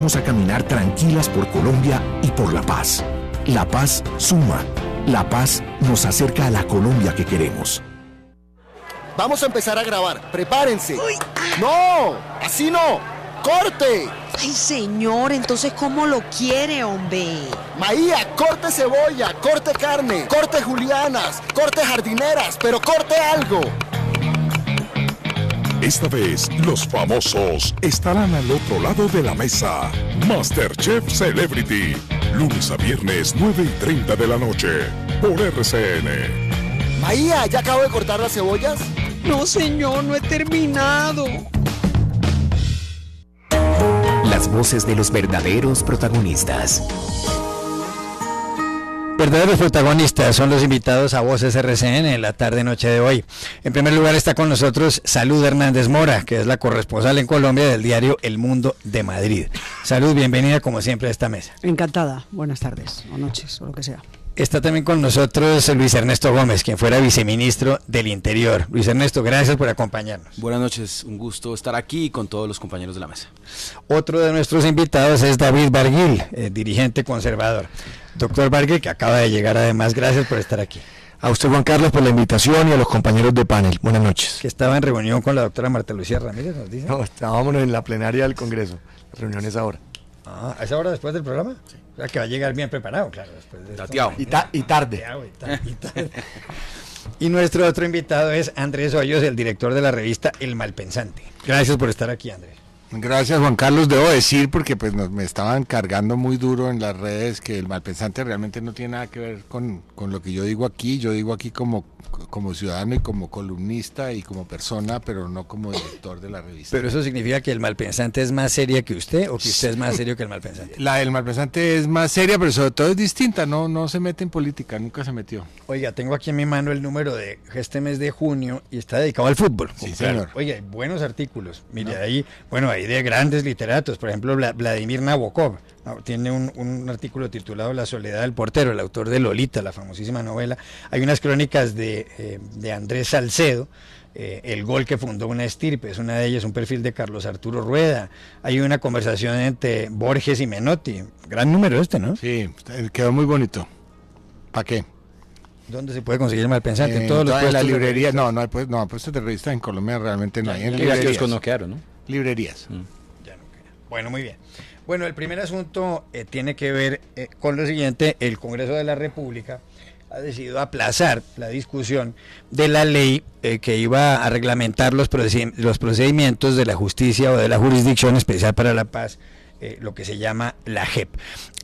Vamos a caminar tranquilas por Colombia y por la paz. La paz suma. La paz nos acerca a la Colombia que queremos. Vamos a empezar a grabar. ¡Prepárense! ¡No! ¡Así no! ¡Corte! Ay, señor, entonces, ¿cómo lo quiere, hombre? Maía, corte cebolla, corte carne, corte julianas, corte jardineras, pero corte algo. Esta vez, los famosos estarán al otro lado de la mesa. MasterChef Celebrity. Lunes a viernes, 9:30 de la noche. Por RCN. Maía, ¿ya acabo de cortar las cebollas? No, señor, no he terminado. Las voces de los verdaderos protagonistas. Verdaderos protagonistas son los invitados a Voces RCN en la tarde-noche de hoy. En primer lugar está con nosotros Salud Hernández Mora, que es la corresponsal en Colombia del diario El Mundo de Madrid. Salud, bienvenida como siempre a esta mesa. Encantada, buenas tardes o noches o lo que sea. Está también con nosotros Luis Ernesto Gómez, quien fuera viceministro del Interior. Luis Ernesto, gracias por acompañarnos. Buenas noches, un gusto estar aquí con todos los compañeros de la mesa. Otro de nuestros invitados es David Barguil, dirigente conservador. Doctor Barguil, que acaba de llegar además, gracias por estar aquí. A usted, Juan Carlos, por la invitación y a los compañeros de panel. Buenas noches. Que estaba en reunión con la doctora Marta Lucía Ramírez, nos dice. No, estábamos en la plenaria del Congreso. La reunión es ahora. Ah, ¿a esa hora después del programa? Sí. O sea, que va a llegar bien preparado, claro. Después de Tateado. Y tarde. Y nuestro otro invitado es Andrés Hoyos, el director de la revista El Malpensante. Gracias por estar aquí, Andrés. Gracias, Juan Carlos. Debo decir, porque pues me estaban cargando muy duro en las redes, que El Malpensante realmente no tiene nada que ver con lo que yo digo aquí. Yo digo aquí como ciudadano y como columnista y como persona, pero no como director de la revista. ¿Pero eso significa que El Malpensante es más seria que usted o que usted es más serio que El Malpensante? La del Malpensante es más seria, pero sobre todo es distinta, no se mete en política, nunca se metió. Oiga, tengo aquí en mi mano el número de este mes de junio y está dedicado al fútbol. Sí, señor. Oiga, hay buenos artículos. Mire, ahí, bueno, hay de grandes literatos, por ejemplo, Vladimir Nabokov, tiene un artículo titulado La soledad del portero, el autor de Lolita, la famosísima novela. Hay unas crónicas de Andrés Salcedo, el gol que fundó una estirpe, es una de ellas, un perfil de Carlos Arturo Rueda. Hay una conversación entre Borges y Menotti, gran número este, ¿no? Sí, quedó muy bonito. ¿Para qué? ¿Dónde se puede conseguir El Malpensante? En todos los puestos. En la librería, no hay puestos de revistas en Colombia, realmente no hay. En librerías no quedaron, ¿no? Librerías. Ya no queda. Bueno, muy bien. Bueno, el primer asunto tiene que ver con lo siguiente. El Congreso de la República ha decidido aplazar la discusión de la ley que iba a reglamentar los procedimientos de la justicia o de la Jurisdicción Especial para la Paz, lo que se llama la JEP.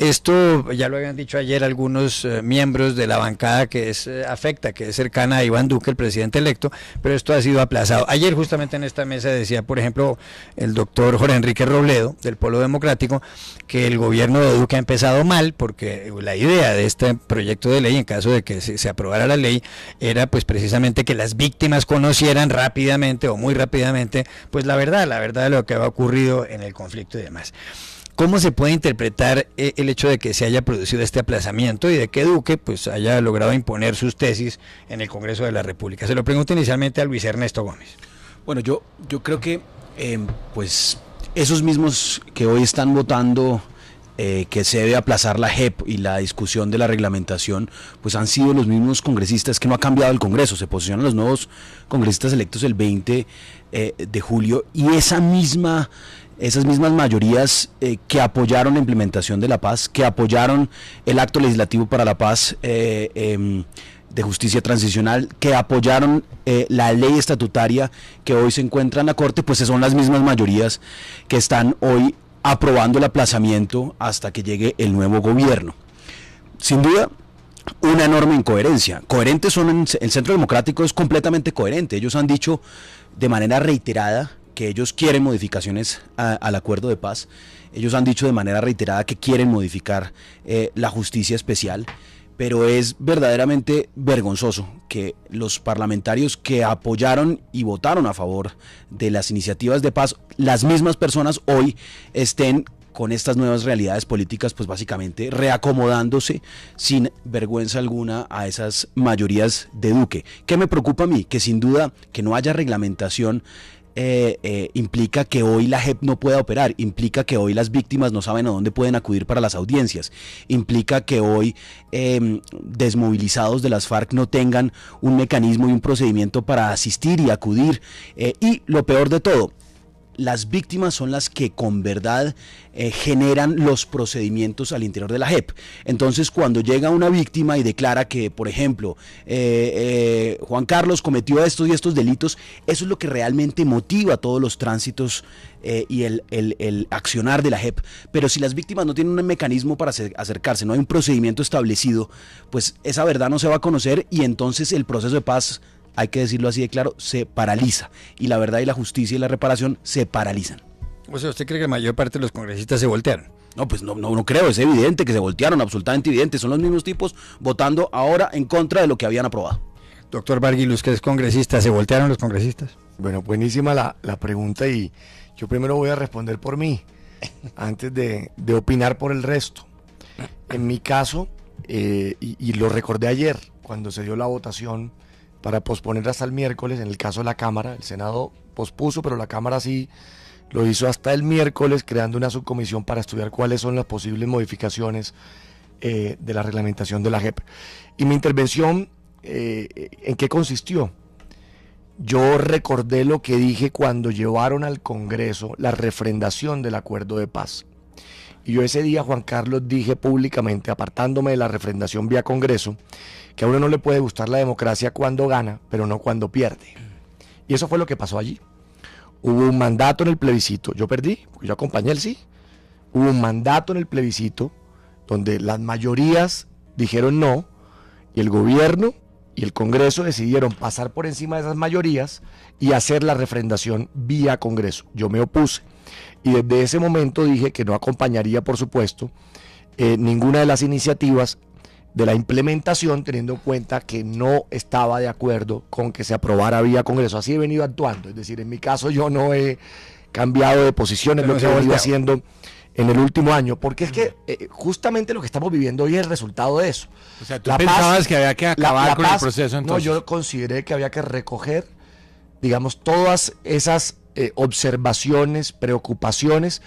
Esto ya lo habían dicho ayer algunos miembros de la bancada que es afecta, que es cercana a Iván Duque, el presidente electo, pero esto ha sido aplazado. Ayer justamente en esta mesa decía, por ejemplo, el doctor Jorge Enrique Robledo, del Polo Democrático, que el gobierno de Duque ha empezado mal, porque la idea de este proyecto de ley, en caso de que se aprobara la ley, era pues precisamente que las víctimas conocieran rápidamente o muy rápidamente pues la verdad de lo que había ocurrido en el conflicto y demás. ¿Cómo se puede interpretar el hecho de que se haya producido este aplazamiento y de que Duque pues haya logrado imponer sus tesis en el Congreso de la República? Se lo pregunto inicialmente a Luis Ernesto Gómez. Bueno, yo creo que pues esos mismos que hoy están votando que se debe aplazar la JEP y la discusión de la reglamentación, pues han sido los mismos congresistas, que no ha cambiado el Congreso, se posicionan los nuevos congresistas electos el 20 de julio y esas mismas mayorías que apoyaron la implementación de la paz, que apoyaron el acto legislativo para la paz de justicia transicional, que apoyaron la ley estatutaria que hoy se encuentra en la Corte, pues son las mismas mayorías que están hoy aprobando el aplazamiento hasta que llegue el nuevo gobierno. Sin duda, una enorme incoherencia. Coherentes son, el Centro Democrático es completamente coherente. Ellos han dicho de manera reiterada que ellos quieren modificaciones al acuerdo de paz. Ellos han dicho de manera reiterada que quieren modificar la justicia especial, pero es verdaderamente vergonzoso que los parlamentarios que apoyaron y votaron a favor de las iniciativas de paz, las mismas personas hoy estén con estas nuevas realidades políticas, pues básicamente reacomodándose sin vergüenza alguna a esas mayorías de Duque. ¿Qué me preocupa a mí? Que sin duda que no haya reglamentación implica que hoy la JEP no pueda operar, implica que hoy las víctimas no saben a dónde pueden acudir para las audiencias, implica que hoy desmovilizados de las FARC no tengan un mecanismo y un procedimiento para asistir y acudir, y lo peor de todo, las víctimas son las que con verdad generan los procedimientos al interior de la JEP. Entonces, cuando llega una víctima y declara que, por ejemplo, Juan Carlos cometió estos y estos delitos, eso es lo que realmente motiva todos los tránsitos y el accionar de la JEP. Pero si las víctimas no tienen un mecanismo para acercarse, no hay un procedimiento establecido, pues esa verdad no se va a conocer y entonces el proceso de paz, hay que decirlo así de claro, se paraliza. Y la verdad y la justicia y la reparación se paralizan. O sea, ¿usted cree que la mayor parte de los congresistas se voltearon? No, pues no creo, es evidente que se voltearon, absolutamente evidente. Son los mismos tipos votando ahora en contra de lo que habían aprobado. Doctor Barguil, usted es congresista, ¿se voltearon los congresistas? Bueno, buenísima la pregunta y yo primero voy a responder por mí, antes de opinar por el resto. En mi caso, y lo recordé ayer, cuando se dio la votación para posponer hasta el miércoles, en el caso de la Cámara, el Senado pospuso, pero la Cámara sí lo hizo hasta el miércoles, creando una subcomisión para estudiar cuáles son las posibles modificaciones de la reglamentación de la JEP. Y mi intervención, ¿en qué consistió? Yo recordé lo que dije cuando llevaron al Congreso la refrendación del acuerdo de paz. Y yo ese día, Juan Carlos, dije públicamente, apartándome de la refrendación vía Congreso, que a uno no le puede gustar la democracia cuando gana, pero no cuando pierde. Y eso fue lo que pasó allí. Hubo un mandato en el plebiscito, yo perdí, porque yo acompañé el sí. Hubo un mandato en el plebiscito donde las mayorías dijeron no, y el gobierno y el Congreso decidieron pasar por encima de esas mayorías y hacer la refrendación vía Congreso. Yo me opuse. Y desde ese momento dije que no acompañaría, por supuesto, ninguna de las iniciativas de la implementación, teniendo en cuenta que no estaba de acuerdo con que se aprobara vía Congreso. Así he venido actuando, es decir, en mi caso yo no he cambiado de posiciones, lo que he venido haciendo en el último año, porque es que justamente lo que estamos viviendo hoy es el resultado de eso. O sea, tú pensabas que había que acabar con el proceso entonces. No, yo consideré que había que recoger, digamos, todas esas observaciones, preocupaciones,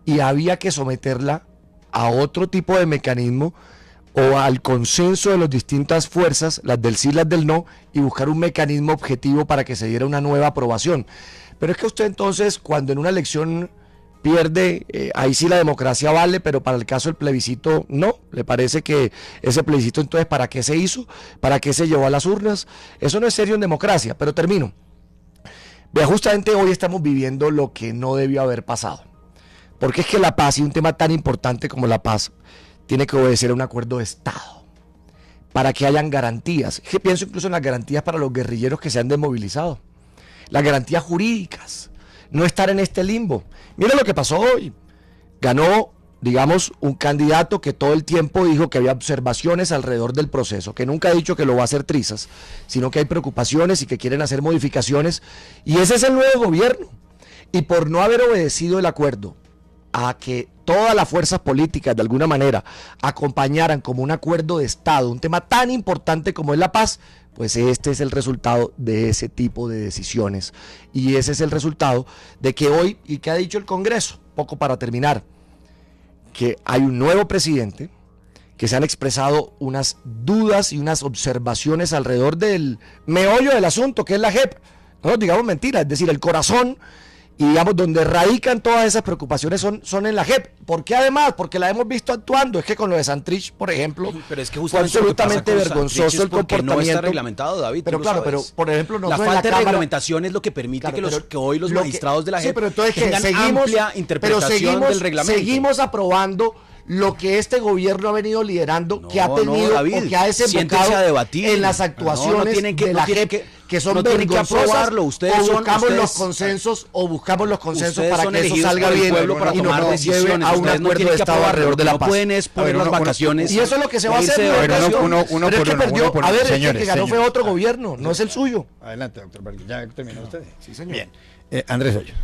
y había que someterla a otro tipo de mecanismo o al consenso de las distintas fuerzas, las del sí, las del no, y buscar un mecanismo objetivo para que se diera una nueva aprobación. Pero es que usted entonces, cuando en una elección pierde, ahí sí la democracia vale, pero para el caso del plebiscito no. ¿Le parece que ese plebiscito entonces para qué se hizo? ¿Para qué se llevó a las urnas? Eso no es serio en democracia, pero termino. Vea, justamente hoy estamos viviendo lo que no debió haber pasado. Porque es que la paz, y un tema tan importante como la paz, tiene que obedecer a un acuerdo de Estado, para que hayan garantías. Es que pienso incluso en las garantías para los guerrilleros que se han desmovilizado, las garantías jurídicas, no estar en este limbo. Mira lo que pasó hoy, ganó, digamos, un candidato que todo el tiempo dijo que había observaciones alrededor del proceso, que nunca ha dicho que lo va a hacer trizas, sino que hay preocupaciones y que quieren hacer modificaciones, y ese es el nuevo gobierno, y por no haber obedecido el acuerdo, a que todas las fuerzas políticas de alguna manera acompañaran como un acuerdo de Estado, un tema tan importante como es la paz, pues este es el resultado de ese tipo de decisiones. Y ese es el resultado de que hoy, y que ha dicho el Congreso, poco para terminar, que hay un nuevo presidente, que se han expresado unas dudas y unas observaciones alrededor del meollo del asunto, que es la JEP. No nos digamos mentiras, es decir, el corazón, y digamos, donde radican todas esas preocupaciones son en la JEP. ¿Por qué además? Porque la hemos visto actuando. Es que con lo de Santrich, por ejemplo, pero es que fue absolutamente vergonzoso el comportamiento. No está reglamentado, David. Pero claro, pero por ejemplo, la falta de reglamentación es lo que permite que hoy los magistrados de la JEP tengan amplia interpretación del reglamento. Seguimos aprobando lo que este gobierno ha venido liderando, que ha tenido David, o que ha desembocado en las actuaciones de la JEP, que son vergonzosas, ustedes o buscamos los consensos para que eso salga bien y no nos lleve a un acuerdo de Estado alrededor de la paz. No pueden exponer las vacaciones. Y eso es lo que se va a hacer. Pero es que perdió. A ver, el que ganó fue otro gobierno, no es el suyo. Adelante, doctor Barguil. ¿Ya terminó usted? Sí, señor. Bien. Andrés Hoyos.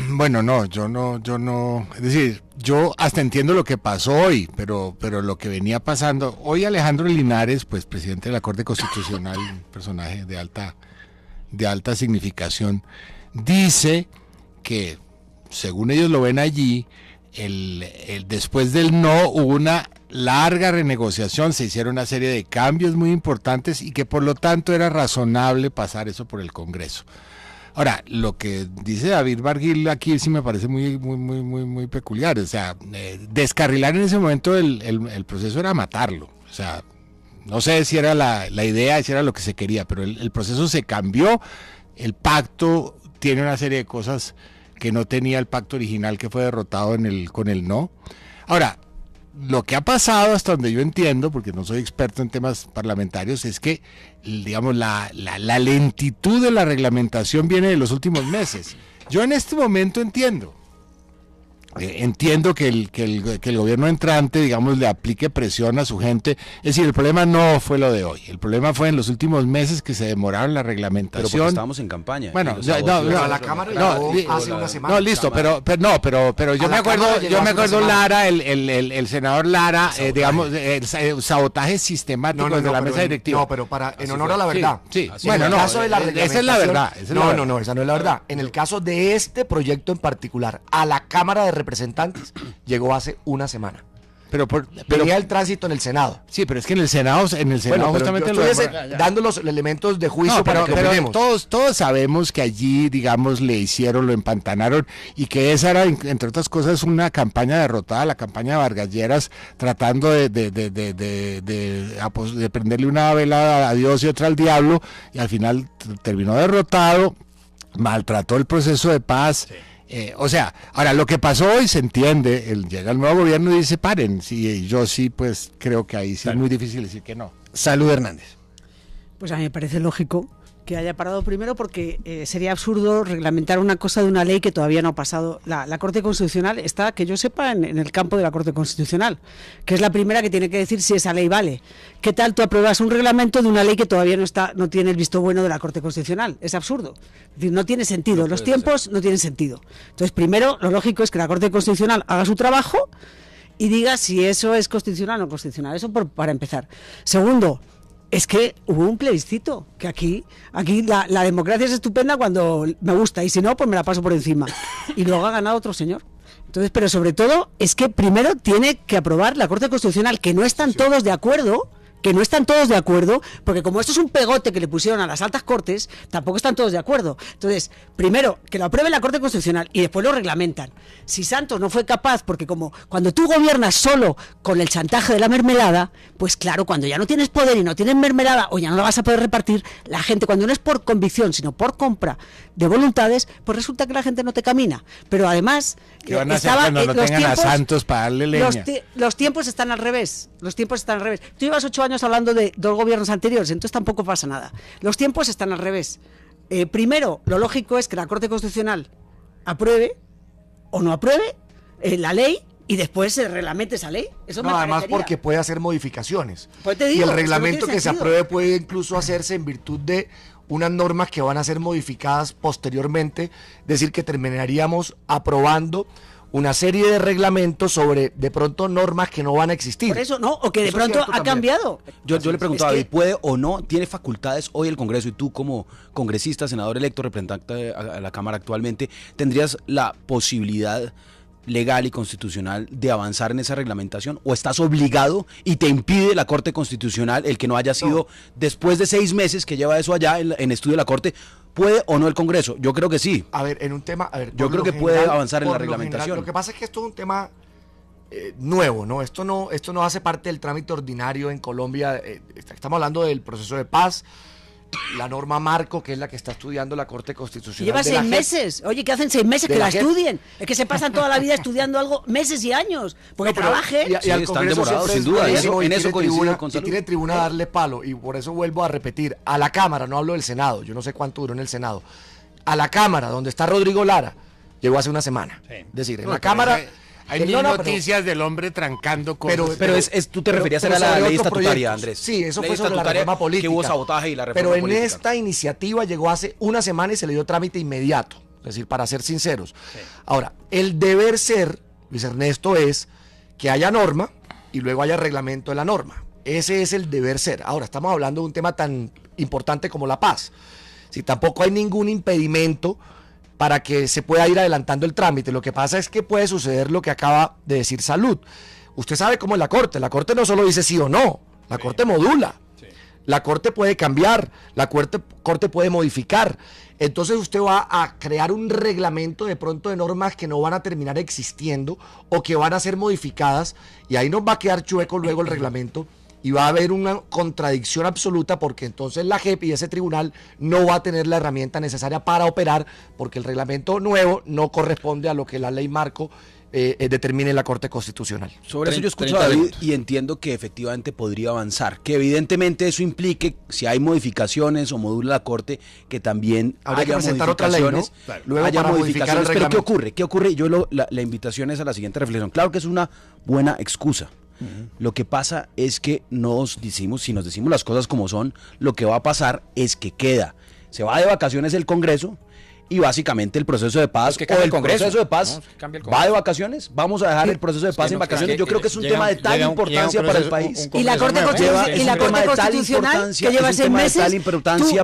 Bueno, no, yo no, es decir, yo hasta entiendo lo que pasó hoy, pero lo que venía pasando, hoy Alejandro Linares, pues presidente de la Corte Constitucional, un personaje de alta significación, dice que, según ellos lo ven allí, después del no hubo una larga renegociación, se hicieron una serie de cambios muy importantes y que por lo tanto era razonable pasar eso por el Congreso. Ahora, lo que dice David Barguil aquí sí me parece muy peculiar. O sea, descarrilar en ese momento el proceso era matarlo. O sea, no sé si era la idea, si era lo que se quería, pero el proceso se cambió. El pacto tiene una serie de cosas que no tenía el pacto original, que fue derrotado con el no. Ahora, lo que ha pasado, hasta donde yo entiendo, porque no soy experto en temas parlamentarios, es que, digamos, la lentitud de la reglamentación viene de los últimos meses. Yo en este momento entiendo que el gobierno entrante, digamos, le aplique presión a su gente. Es decir, el problema no fue lo de hoy, el problema fue en los últimos meses que se demoraron la reglamentación. Pero porque estábamos en campaña. Bueno, a la Cámara hace una semana. No, listo, pero yo me acuerdo Lara, el senador Lara, digamos, el sabotaje sistemático de la mesa directiva. No, pero en honor a la verdad. Sí. Bueno, en el caso de la esa es la verdad. Esa no es la verdad. En el caso de este proyecto en particular, a la Cámara de Representantes llegó hace una semana. Pero venía el tránsito en el Senado. Sí, pero es que en el Senado justamente yo estoy dando los elementos de juicio para que opinemos. Todos sabemos que allí, digamos, le hicieron, lo empantanaron, y que esa era, entre otras cosas, una campaña derrotada, la campaña de Vargas Lleras, tratando de prenderle una vela a Dios y otra al diablo, y al final terminó derrotado, maltrató el proceso de paz. Sí. O sea, ahora lo que pasó hoy se entiende, llega el nuevo gobierno y dice paren, sí, yo sí pues creo que ahí sí es muy difícil decir que no. Salud, Hernández. Pues a mí me parece lógico que haya parado primero porque sería absurdo reglamentar una cosa de una ley que todavía no ha pasado. La Corte Constitucional está, que yo sepa, en el campo de la Corte Constitucional, que es la primera que tiene que decir si esa ley vale. ¿Qué tal tú apruebas un reglamento de una ley que todavía no tiene el visto bueno de la Corte Constitucional? Es absurdo. Es decir, no tiene sentido. Los tiempos no tienen sentido. Entonces, primero, lo lógico es que la Corte Constitucional haga su trabajo y diga si eso es constitucional o no constitucional. Eso para empezar. Segundo, es que hubo un plebiscito, que aquí la democracia es estupenda cuando me gusta, y si no, pues me la paso por encima. Y luego ha ganado otro señor. Entonces, pero sobre todo, es que primero tiene que aprobar la Corte Constitucional, que no están todos de acuerdo, porque como esto es un pegote que le pusieron a las altas cortes, tampoco están todos de acuerdo. Entonces, primero, que lo apruebe la Corte Constitucional y después lo reglamentan. Si Santos no fue capaz, porque como cuando tú gobiernas solo con el chantaje de la mermelada, pues claro, cuando ya no tienes poder y no tienes mermelada o ya no la vas a poder repartir, la gente, cuando no es por convicción, sino por compra de voluntades, pues resulta que la gente no te camina. Pero además, ¿qué van a hacer cuando no tengan a Santos para darle leña? Los tiempos están al revés. Tú llevas 8 años hablando de 2 gobiernos anteriores, entonces tampoco pasa nada. Los tiempos están al revés. Primero, lo lógico es que la Corte Constitucional apruebe o no apruebe la ley y después se reglamente esa ley. Eso no, me además parecería. Porque puede hacer modificaciones. Pues te digo, y el reglamento no que se apruebe puede incluso hacerse en virtud de unas normas que van a ser modificadas posteriormente, es decir, que terminaríamos aprobando una serie de reglamentos sobre, de pronto, normas que no van a existir. Por eso, ¿no? O que de pronto ha cambiado. Yo le preguntaba, es que ¿puede o no, tiene facultades hoy el Congreso, y tú como congresista, senador electo, representante a la Cámara actualmente, tendrías la posibilidad legal y constitucional de avanzar en esa reglamentación, o estás obligado y te impide la Corte Constitucional el que no haya sido después de 6 meses que lleva eso allá en estudio de la Corte? ¿Puede o no el Congreso? Yo creo que sí. A ver, en un tema... yo creo que puede avanzar en la reglamentación. Lo que pasa es que esto es un tema nuevo, ¿no? Esto no hace parte del trámite ordinario en Colombia. Estamos hablando del proceso de paz, la norma marco, que es la que está estudiando la Corte Constitucional. Lleva 6 meses. Oye, que hacen 6 meses que la estudien. Es que se pasan toda la vida estudiando algo meses y años. Porque trabaje. Y al Congreso siempre sin duda. En eso coincido con Salud. Y tiene tribuna a darle palo. Y por eso vuelvo a repetir. A la Cámara, no hablo del Senado. Yo no sé cuánto duró en el Senado. A la Cámara, donde está Rodrigo Lara, llegó hace una semana. Sí. Es decir, en la Cámara... Hay noticias del hombre trancando cosas. Pero tú te referías a la ley estatutaria, Andrés. Sí, eso fue sobre la reforma política. Que hubo sabotaje y la reforma política. Pero en esta iniciativa llegó hace una semana y se le dio trámite inmediato. Es decir, para ser sinceros. Sí. Ahora, el deber ser, Luis Ernesto, es que haya norma y luego haya reglamento de la norma. Ese es el deber ser. Ahora, estamos hablando de un tema tan importante como la paz. Si tampoco hay ningún impedimento para que se pueda ir adelantando el trámite. Lo que pasa es que puede suceder lo que acaba de decir Salud. Usted sabe cómo es la Corte no solo dice sí o no, la Corte modula. La Corte puede cambiar, la Corte puede modificar. Entonces usted va a crear un reglamento de pronto de normas que no van a terminar existiendo o que van a ser modificadas, y ahí nos va a quedar chueco luego el reglamento y va a haber una contradicción absoluta, porque entonces la JEP y ese tribunal no va a tener la herramienta necesaria para operar, porque el reglamento nuevo no corresponde a lo que la ley marco determine la Corte Constitucional. Sobre eso yo escucho a David y entiendo que efectivamente podría avanzar, que evidentemente eso implique, si hay modificaciones o modula la Corte, que también habría haya que presentar otra ley, ¿no? Claro. Luego haya para modificaciones, modificar el pero reglamento. ¿qué ocurre? Yo la invitación es a la siguiente reflexión. Claro que es una buena excusa. Lo que pasa es que si nos decimos las cosas como son, lo que va a pasar es que se va de vacaciones el Congreso, y básicamente el proceso de paz, o el proceso de paz va de vacaciones. Vamos a dejar el proceso de paz en vacaciones. Yo creo que es un tema de tal importancia para el país. Y la Corte Constitucional, que lleva 6 meses,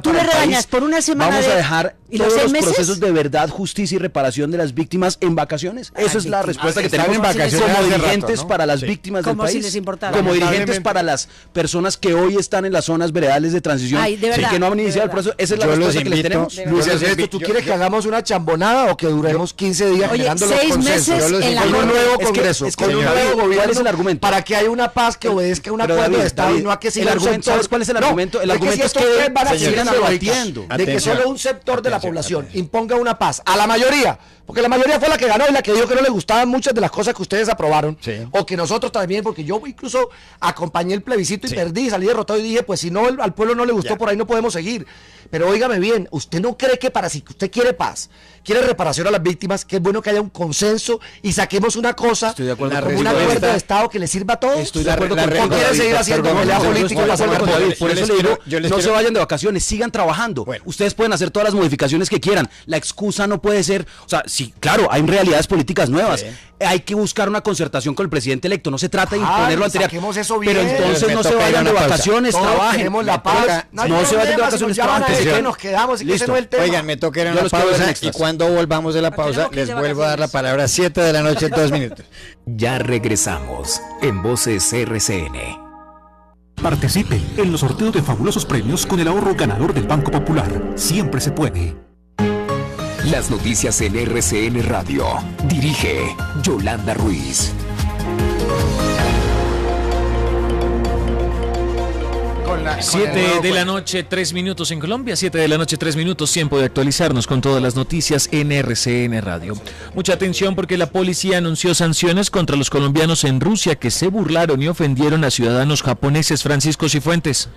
tú le regañas por una semana. Vamos a dejar todos los meses? procesos de verdad, justicia y reparación de las víctimas en vacaciones. Esa es la respuesta que tenemos como dirigentes para las víctimas del país, como dirigentes para las personas que hoy están en las zonas veredales de transición, que no han iniciado el proceso. Esa es la respuesta que les tenemos. Luis Alberto, ¿tú quieres que hagamos una chambonada o que duremos 15 días generando los consensos? Con un nuevo Congreso, con un nuevo gobierno. ¿Cuál es el argumento? Para que haya una paz que obedezca a un acuerdo de Estado y no a que siga un sector. ¿Sabes cuál es el argumento? El argumento es que van a seguir debatiendo. De que solo un sector de la población imponga una paz a la mayoría, porque la mayoría fue la que ganó y la que dijo que no le gustaban muchas de las cosas que ustedes aprobaron, o que nosotros también, porque yo incluso acompañé el plebiscito y perdí, salí derrotado y dije, pues si no al pueblo no le gustó, por ahí no podemos seguir. Pero óigame bien, ¿usted no cree que si usted quiere paz, quiere reparación a las víctimas, que es bueno que haya un consenso y saquemos una cosa como un acuerdo de Estado que le sirva a todos? Estoy de acuerdo con ¿O quiere seguir haciendo pelea política? Por eso le digo, no se vayan de vacaciones, sigan trabajando. Ustedes pueden hacer todas las modificaciones que quieran. La excusa no puede ser, o sea, sí, claro, hay realidades políticas nuevas. Hay que buscar una concertación con el presidente electo. No se trata de imponerlo anterior. Pero entonces no se vayan de vacaciones, trabajen. No se vayan de vacaciones, trabajen. Nos quedamos y que ese no es el tema. Oigan, me toca ir a una pausa y cuando volvamos de la pausa les vuelvo a dar la palabra. 7 de la noche, 2 minutos. Ya regresamos en Voces RCN. Participe en los sorteos de fabulosos premios con el ahorro ganador del Banco Popular. Siempre se puede. Las noticias en RCN Radio. Dirige Yolanda Ruiz. 7 de la noche, 3 minutos en Colombia, 7 de la noche, 3 minutos, tiempo de actualizarnos con todas las noticias en RCN Radio. Mucha atención porque la policía anunció sanciones contra los colombianos en Rusia que se burlaron y ofendieron a ciudadanos japoneses. Francisco Cifuentes.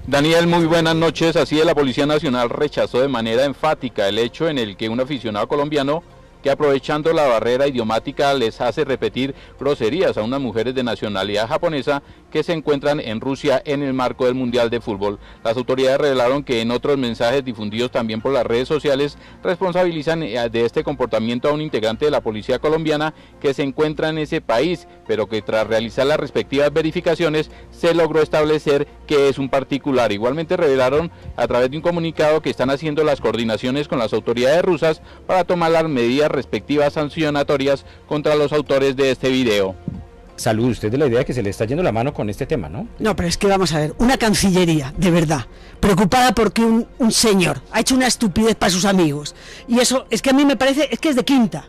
Daniel, muy buenas noches. Así es, la Policía Nacional rechazó de manera enfática el hecho en el que un aficionado colombiano que aprovechando la barrera idiomática les hace repetir groserías a unas mujeres de nacionalidad japonesa que se encuentran en Rusia en el marco del Mundial de Fútbol. Las autoridades revelaron que en otros mensajes difundidos también por las redes sociales responsabilizan de este comportamiento a un integrante de la policía colombiana que se encuentra en ese país, pero que tras realizar las respectivas verificaciones se logró establecer que es un particular. Igualmente revelaron a través de un comunicado que están haciendo las coordinaciones con las autoridades rusas para tomar las medidas respectivas sancionatorias contra los autores de este video. Salud, usted de la idea de que se le está yendo la mano con este tema, ¿no? No, pero es que vamos a ver, una cancillería, de verdad, preocupada porque un señor ha hecho una estupidez para sus amigos. Y eso, es que a mí me parece, es que es de quinta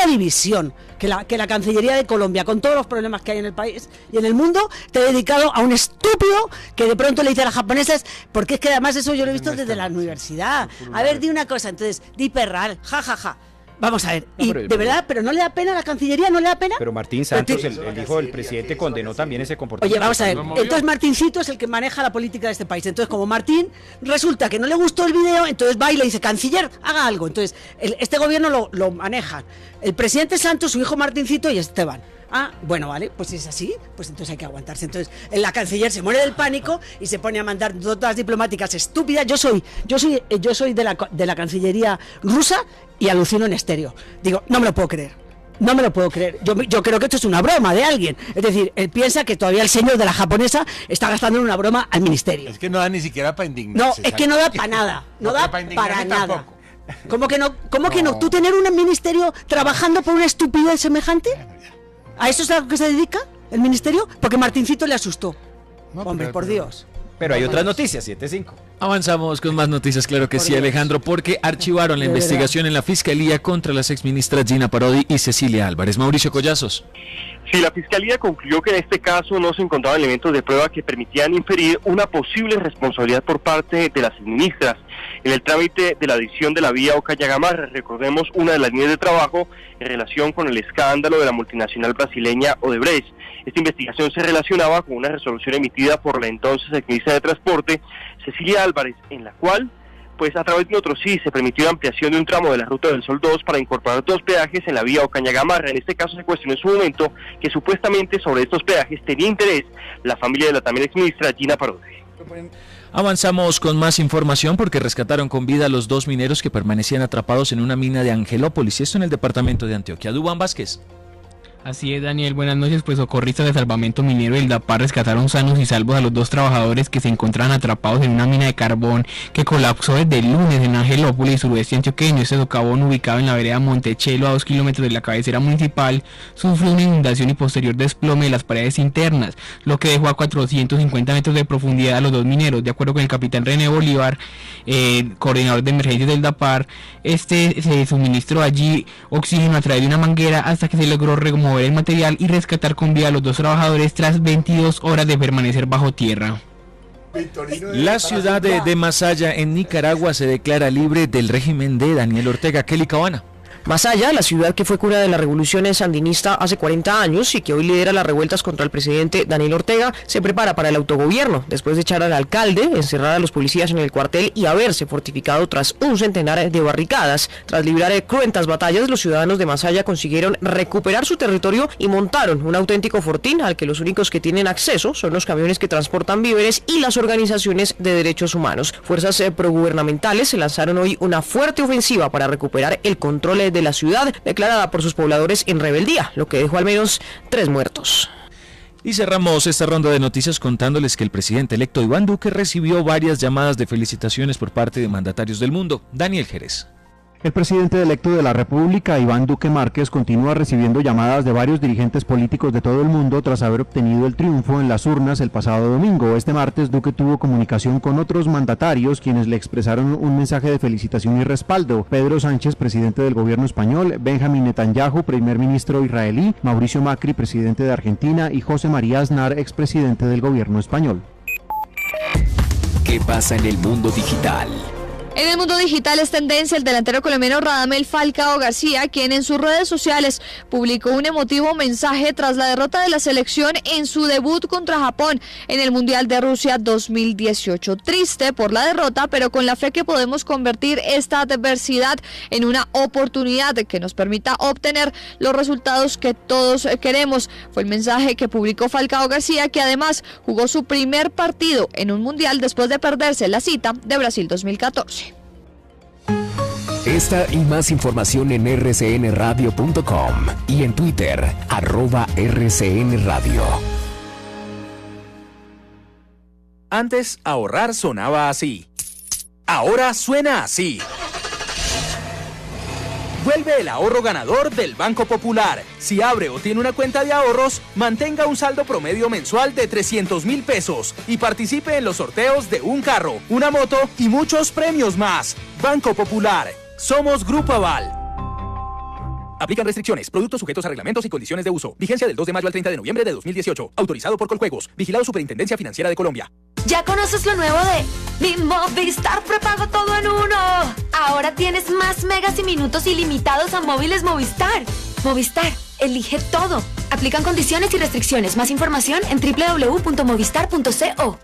división, que la Cancillería de Colombia, con todos los problemas que hay en el país y en el mundo, te ha dedicado a un estúpido que de pronto le dice a las japonesas, porque es que además eso yo lo he visto desde la universidad. A ver, di una cosa, entonces, di perral, ja. Vamos a ver, y de verdad, pero ¿no le da pena a la Cancillería? ¿No le da pena? Pero Martín Santos, el hijo del presidente, condenó también ese comportamiento. Oye, vamos a ver, entonces Martincito es el que maneja la política de este país. Entonces, como Martín resulta que no le gustó el video, entonces va y le dice, canciller, haga algo. Entonces, este gobierno lo maneja el presidente Santos, su hijo Martincito y Esteban. Ah, bueno, vale, pues es así, pues entonces hay que aguantarse. Entonces, la canciller se muere del pánico y se pone a mandar notas diplomáticas estúpidas. Yo soy de la Cancillería rusa y alucino en estéreo. Digo, no me lo puedo creer. Yo creo que esto es una broma de alguien. Es decir, él piensa que todavía el señor de la japonesa está gastando en una broma al ministerio. Es que no da ni siquiera para indignarse. No, es que no da para nada. No da para nada. Tampoco. ¿Cómo que no? ¿Cómo que no? ¿Tú tener un ministerio trabajando por una estupidez semejante? ¿A eso es a lo que se dedica el ministerio? Porque Martincito le asustó. Hombre, por Dios. Pero hay otras noticias, 7-5. Avanzamos con más noticias, claro que sí, Alejandro, porque archivaron la investigación en la Fiscalía contra las exministras Gina Parodi y Cecilia Álvarez. Mauricio Collazos. Sí, la Fiscalía concluyó que en este caso no se encontraban elementos de prueba que permitían inferir una posible responsabilidad por parte de las exministras en el trámite de la adición de la vía Ocaña-Gamarra. Recordemos una de las líneas de trabajo en relación con el escándalo de la multinacional brasileña Odebrecht. Esta investigación se relacionaba con una resolución emitida por la entonces exministra de Transporte, Cecilia Álvarez, en la cual, pues a través de otro sí, se permitió la ampliación de un tramo de la Ruta del Sol 2 para incorporar 2 peajes en la vía Ocaña-Gamarra. En este caso se cuestionó en su momento que supuestamente sobre estos peajes tenía interés la familia de la también exministra Gina Parodi. Avanzamos con más información porque rescataron con vida a los 2 mineros que permanecían atrapados en una mina de Angelópolis, esto en el departamento de Antioquia. Dubán Vázquez. Así es, Daniel, buenas noches. Pues socorristas de salvamento minero del DAPAR rescataron sanos y salvos a los 2 trabajadores que se encontraban atrapados en una mina de carbón que colapsó desde el lunes en Angelópolis, suroeste antioqueño. Este socavón, ubicado en la vereda Montechelo, a 2 kilómetros de la cabecera municipal, sufrió una inundación y posterior desplome de las paredes internas, lo que dejó a 450 metros de profundidad a los 2 mineros. De acuerdo con el capitán René Bolívar, coordinador de emergencias del DAPAR, se suministró allí oxígeno a través de una manguera hasta que se logró remover el material y rescatar con vida a los 2 trabajadores tras 22 horas de permanecer bajo tierra. La ciudad de Masaya en Nicaragua se declara libre del régimen de Daniel Ortega. Kelly Cabana. Masaya, la ciudad que fue cuna de la revolución sandinista hace 40 años y que hoy lidera las revueltas contra el presidente Daniel Ortega, se prepara para el autogobierno, después de echar al alcalde, encerrar a los policías en el cuartel y haberse fortificado tras un centenar de barricadas. Tras librar cruentas batallas, los ciudadanos de Masaya consiguieron recuperar su territorio y montaron un auténtico fortín al que los únicos que tienen acceso son los camiones que transportan víveres y las organizaciones de derechos humanos. Fuerzas progubernamentales se lanzaron hoy una fuerte ofensiva para recuperar el control de la ciudad, declarada por sus pobladores en rebeldía, lo que dejó al menos 3 muertos. Y cerramos esta ronda de noticias contándoles que el presidente electo Iván Duque recibió varias llamadas de felicitaciones por parte de mandatarios del mundo. Daniel Jerez. El presidente electo de la República, Iván Duque Márquez, continúa recibiendo llamadas de varios dirigentes políticos de todo el mundo tras haber obtenido el triunfo en las urnas el pasado domingo. Este martes, Duque tuvo comunicación con otros mandatarios, quienes le expresaron un mensaje de felicitación y respaldo. Pedro Sánchez, presidente del gobierno español, Benjamín Netanyahu, primer ministro israelí, Mauricio Macri, presidente de Argentina, y José María Aznar, expresidente del gobierno español. ¿Qué pasa en el mundo digital? En el mundo digital es tendencia el delantero colombiano Radamel Falcao García, quien en sus redes sociales publicó un emotivo mensaje tras la derrota de la selección en su debut contra Japón en el Mundial de Rusia 2018. Triste por la derrota, pero con la fe que podemos convertir esta adversidad en una oportunidad que nos permita obtener los resultados que todos queremos. Fue el mensaje que publicó Falcao García, que además jugó su primer partido en un Mundial después de perderse la cita de Brasil 2014. Esta y más información en rcnradio.com y en Twitter, @rcnradio. Antes, ahorrar sonaba así. Ahora suena así. Vuelve el ahorro ganador del Banco Popular. Si abre o tiene una cuenta de ahorros, mantenga un saldo promedio mensual de 300,000 pesos y participe en los sorteos de un carro, una moto y muchos premios más. Banco Popular. Somos Grupo Aval. Aplican restricciones. Productos sujetos a reglamentos y condiciones de uso. Vigencia del 2 de mayo al 30 de noviembre de 2018. Autorizado por Coljuegos. Vigilado Superintendencia Financiera de Colombia. ¿Ya conoces lo nuevo de Mi Movistar Prepago Todo en Uno? Ahora tienes más megas y minutos ilimitados a móviles Movistar. Movistar, elige todo. Aplican condiciones y restricciones. Más información en www.movistar.co.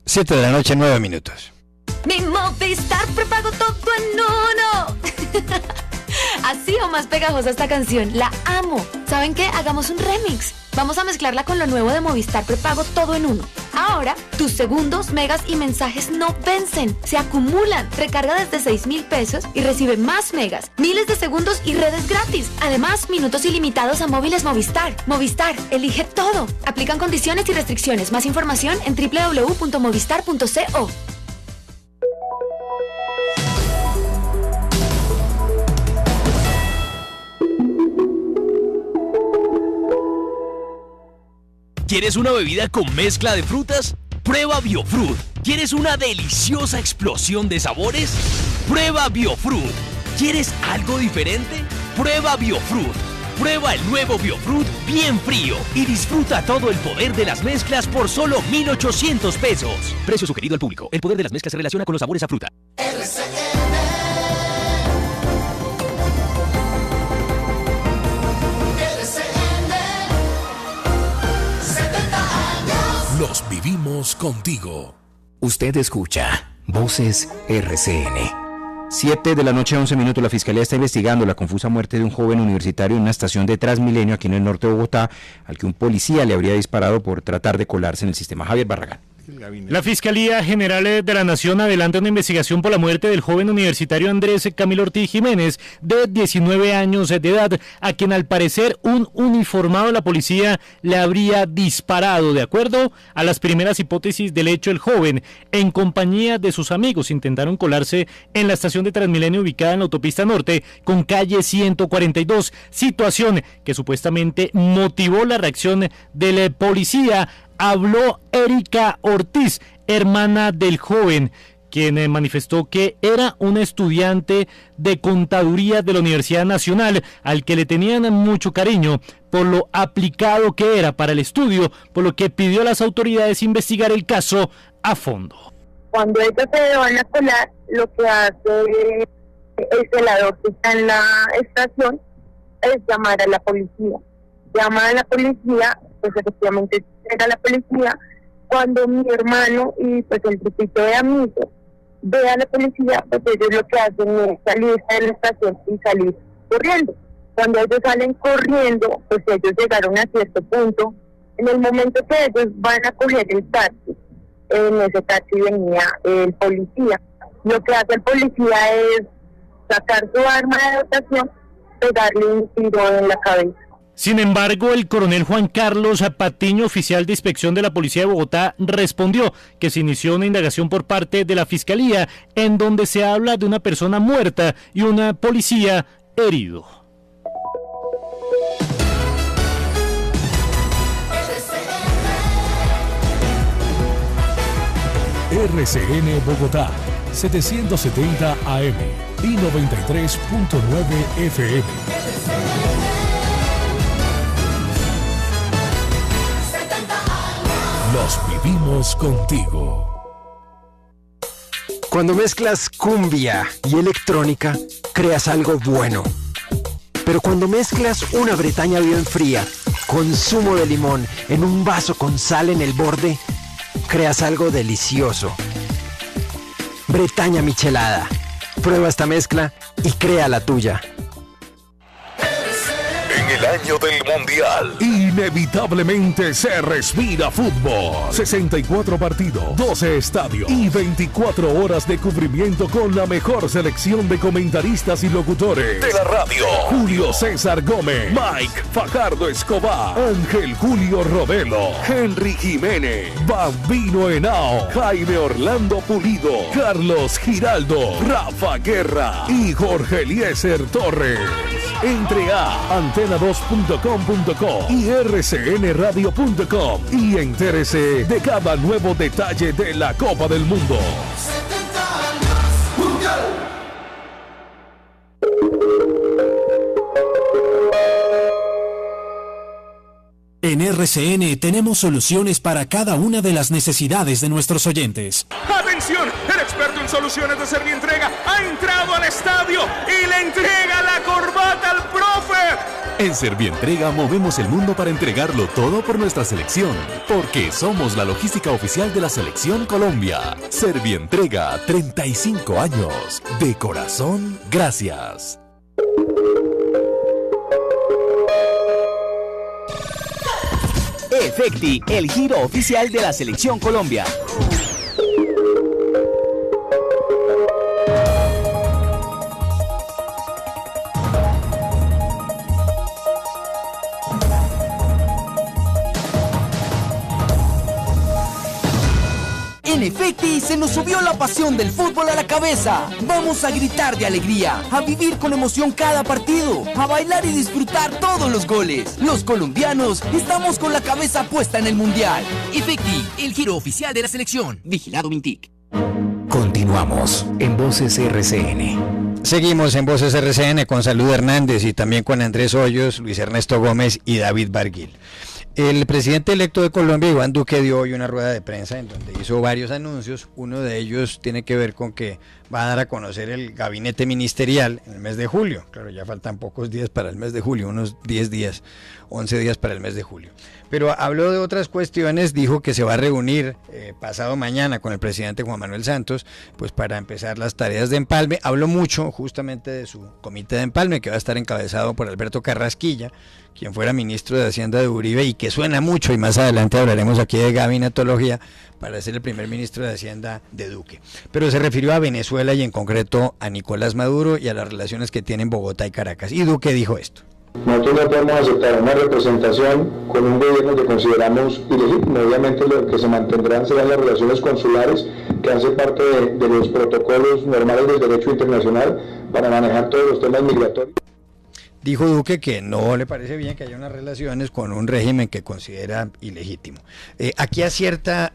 7 de la noche, 9 minutos. Mi Movistar Prepago Todo en Uno. Así o más pegajosa esta canción, la amo. ¿Saben qué? Hagamos un remix. Vamos a mezclarla con lo nuevo de Movistar Prepago Todo en Uno. Ahora, tus segundos, megas y mensajes no vencen, se acumulan. Recarga desde 6,000 pesos y recibe más megas, miles de segundos y redes gratis. Además, minutos ilimitados a móviles Movistar. Movistar, elige todo. Aplican condiciones y restricciones. Más información en www.movistar.co. ¿Quieres una bebida con mezcla de frutas? Prueba Biofruit. ¿Quieres una deliciosa explosión de sabores? Prueba Biofruit. ¿Quieres algo diferente? Prueba Biofruit. Prueba el nuevo Biofruit bien frío y disfruta todo el poder de las mezclas por solo 1.800 pesos. Precio sugerido al público. El poder de las mezclas se relaciona con los sabores a fruta. Los vivimos contigo. Usted escucha Voces RCN. 7 de la noche, 11 minutos. La Fiscalía está investigando la confusa muerte de un joven universitario en una estación de Transmilenio aquí en el norte de Bogotá, al que un policía le habría disparado por tratar de colarse en el sistema. Javier Barragán. La Fiscalía General de la Nación adelanta una investigación por la muerte del joven universitario Andrés Camilo Ortiz Jiménez, de 19 años de edad, a quien al parecer un uniformado de la policía le habría disparado. De acuerdo a las primeras hipótesis del hecho, el joven, en compañía de sus amigos, intentaron colarse en la estación de Transmilenio ubicada en la autopista norte con calle 142, situación que supuestamente motivó la reacción del policía. Habló Erika Ortiz, hermana del joven, quien manifestó que era un estudiante de contaduría de la Universidad Nacional, al que le tenían mucho cariño por lo aplicado que era para el estudio, por lo que pidió a las autoridades investigar el caso a fondo. Cuando ellos se van a colar, lo que hace el celador que está en la estación es llamar a la policía. Llama a la policía, pues efectivamente llega la policía. Cuando mi hermano y pues el grupito de amigos ve a la policía, pues ellos lo que hacen es salir de la estación y salir corriendo. Cuando ellos salen corriendo, pues ellos llegaron a cierto punto. En el momento que ellos van a coger el taxi, en ese taxi venía el policía. Lo que hace el policía es sacar su arma de dotación, pegarle un tiro en la cabeza. Sin embargo, el coronel Juan Carlos Patiño, oficial de inspección de la Policía de Bogotá, respondió que se inició una indagación por parte de la Fiscalía, en donde se habla de una persona muerta y un policía herido. RCN Bogotá, 770 AM y 93.9 FM. Los vivimos contigo. Cuando mezclas cumbia y electrónica, creas algo bueno. Pero cuando mezclas una Bretaña bien fría, con zumo de limón, en un vaso con sal en el borde, creas algo delicioso. Bretaña michelada. Prueba esta mezcla y crea la tuya. En el año del Mundial, inevitablemente se respira fútbol. 64 partidos, 12 estadios y 24 horas de cubrimiento con la mejor selección de comentaristas y locutores de la radio. Julio César Gómez, Mike Fajardo Escobar, Ángel Julio Rodelo, Henry Jiménez, Bambino Henao, Jaime Orlando Pulido, Carlos Giraldo, Rafa Guerra y Jorge Eliezer Torres. Entre a antena2.com.co y rcnradio.com y entérese de cada nuevo detalle de la Copa del Mundo. En RCN tenemos soluciones para cada una de las necesidades de nuestros oyentes. ¡Atención! El experto en soluciones de Servientrega ha entrado al estadio y le entrega la corbata al profe. En Servientrega movemos el mundo para entregarlo todo por nuestra selección, porque somos la logística oficial de la Selección Colombia. Servientrega, 35 años. De corazón, gracias. Efecti, el giro oficial de la Selección Colombia. En Efecti se nos subió la pasión del fútbol a la cabeza. Vamos a gritar de alegría, a vivir con emoción cada partido, a bailar y disfrutar todos los goles. Los colombianos estamos con la cabeza puesta en el Mundial. Efecti, el giro oficial de la selección. Vigilado Mintic. Continuamos en Voces RCN. Seguimos en Voces RCN con Salud Hernández y también con Andrés Hoyos, Luis Ernesto Gómez y David Barguil. El presidente electo de Colombia, Iván Duque, dio hoy una rueda de prensa en donde hizo varios anuncios. Uno de ellos tiene que ver con que va a dar a conocer el gabinete ministerial en el mes de julio. Claro, ya faltan pocos días para el mes de julio, unos 10 días, 11 días para el mes de julio. Pero habló de otras cuestiones, dijo que se va a reunir pasado mañana con el presidente Juan Manuel Santos, pues para empezar las tareas de empalme. Habló mucho justamente de su comité de empalme, que va a estar encabezado por Alberto Carrasquilla, quien fuera ministro de Hacienda de Uribe y que suena mucho, y más adelante hablaremos aquí de gabinetología, para ser el primer ministro de Hacienda de Duque. Pero se refirió a Venezuela y en concreto a Nicolás Maduro y a las relaciones que tienen Bogotá y Caracas. Y Duque dijo esto. Nosotros no podemos aceptar una representación con un gobierno que consideramos ilegítimo. Obviamente lo que se mantendrán serán las relaciones consulares, que hacen parte de los protocolos normales del derecho internacional para manejar todos los temas migratorios. Dijo Duque que no le parece bien que haya unas relaciones con un régimen que considera ilegítimo. ¿Aquí acierta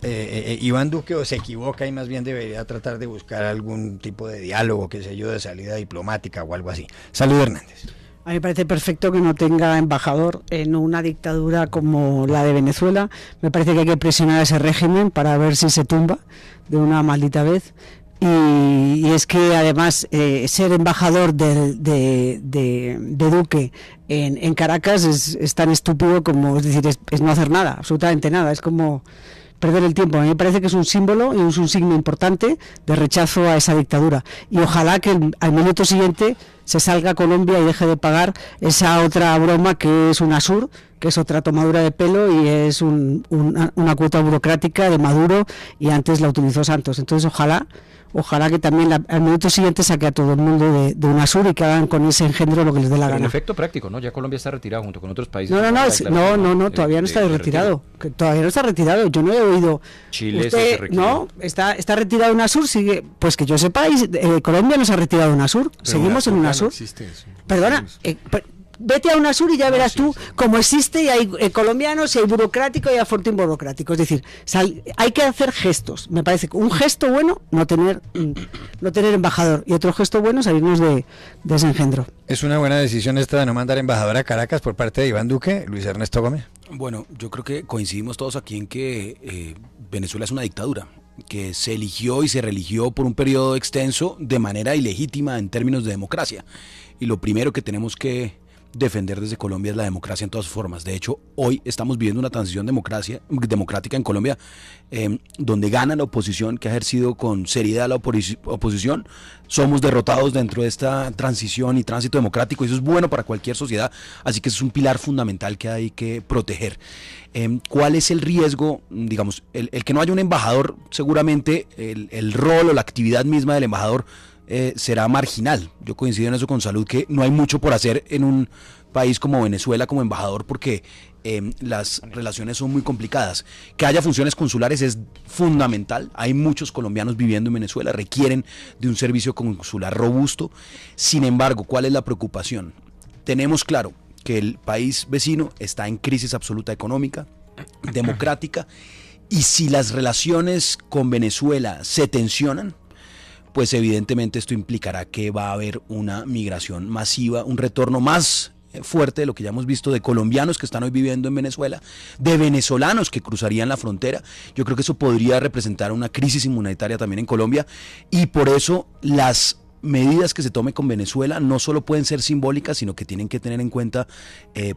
Iván Duque o se equivoca y más bien debería tratar de buscar algún tipo de diálogo, qué sé yo, de salida diplomática o algo así? Salud Hernández. A mí me parece perfecto que no tenga embajador en una dictadura como la de Venezuela. Me parece que hay que presionar a ese régimen para ver si se tumba de una maldita vez. Y es que además ser embajador de Duque en Caracas es tan estúpido como, es decir, es no hacer nada, absolutamente nada, es como perder el tiempo. A mí me parece que es un símbolo y es un signo importante de rechazo a esa dictadura, y ojalá que al minuto siguiente se salga a Colombia y deje de pagar esa otra broma que es UNASUR, que es otra tomadura de pelo y es una cuota burocrática de Maduro, y antes la utilizó Santos. Entonces ojalá que también al minuto siguiente saque a todo el mundo de UNASUR y que hagan con ese engendro lo que les dé la Pero gana. en efecto práctico, ¿no? Ya Colombia está retirado junto con otros países. No, todavía no está retirado. Todavía no está retirado. Yo no he oído. Chile no, está retirado UNASUR, sigue, pues que yo sepa, Colombia no se ha retirado UNASUR. Seguimos en UNASUR. No existe eso. Perdona, vete a UNASUR y ya verás tú cómo existe, y hay colombianos, y hay burocrático y hay fortín burocrático. Es decir, hay que hacer gestos. Me parece que un gesto bueno no tener embajador, y otro gesto bueno salirnos de ese engendro. ¿Es una buena decisión esta de no mandar embajador a Caracas por parte de Iván Duque, Luis Ernesto Gómez? Bueno, yo creo que coincidimos todos aquí en que Venezuela es una dictadura, que se eligió y se reeligió por un periodo extenso de manera ilegítima en términos de democracia. Y lo primero que tenemos que defender desde Colombia es la democracia en todas sus formas. De hecho, hoy estamos viviendo una transición democrática en Colombia, donde gana la oposición, que ha ejercido con seriedad la oposición. Somos derrotados dentro de esta transición y tránsito democrático, y eso es bueno para cualquier sociedad, así que eso es un pilar fundamental que hay que proteger. ¿Cuál es el riesgo? Digamos, el que no haya un embajador, seguramente el rol o la actividad misma del embajador será marginal. Yo coincido en eso con Salud, que no hay mucho por hacer en un país como Venezuela como embajador, porque las relaciones son muy complicadas. Que haya funciones consulares es fundamental. Hay muchos colombianos viviendo en Venezuela, requieren de un servicio consular robusto. Sin embargo, ¿cuál es la preocupación? Tenemos claro que el país vecino está en crisis absoluta económica, democrática, y si las relaciones con Venezuela se tensionan, pues evidentemente esto implicará que va a haber una migración masiva, un retorno más fuerte de lo que ya hemos visto de colombianos que están hoy viviendo en Venezuela, de venezolanos que cruzarían la frontera. Yo creo que eso podría representar una crisis inmunitaria también en Colombia, y por eso las medidas que se tomen con Venezuela no solo pueden ser simbólicas, sino que tienen que tener en cuenta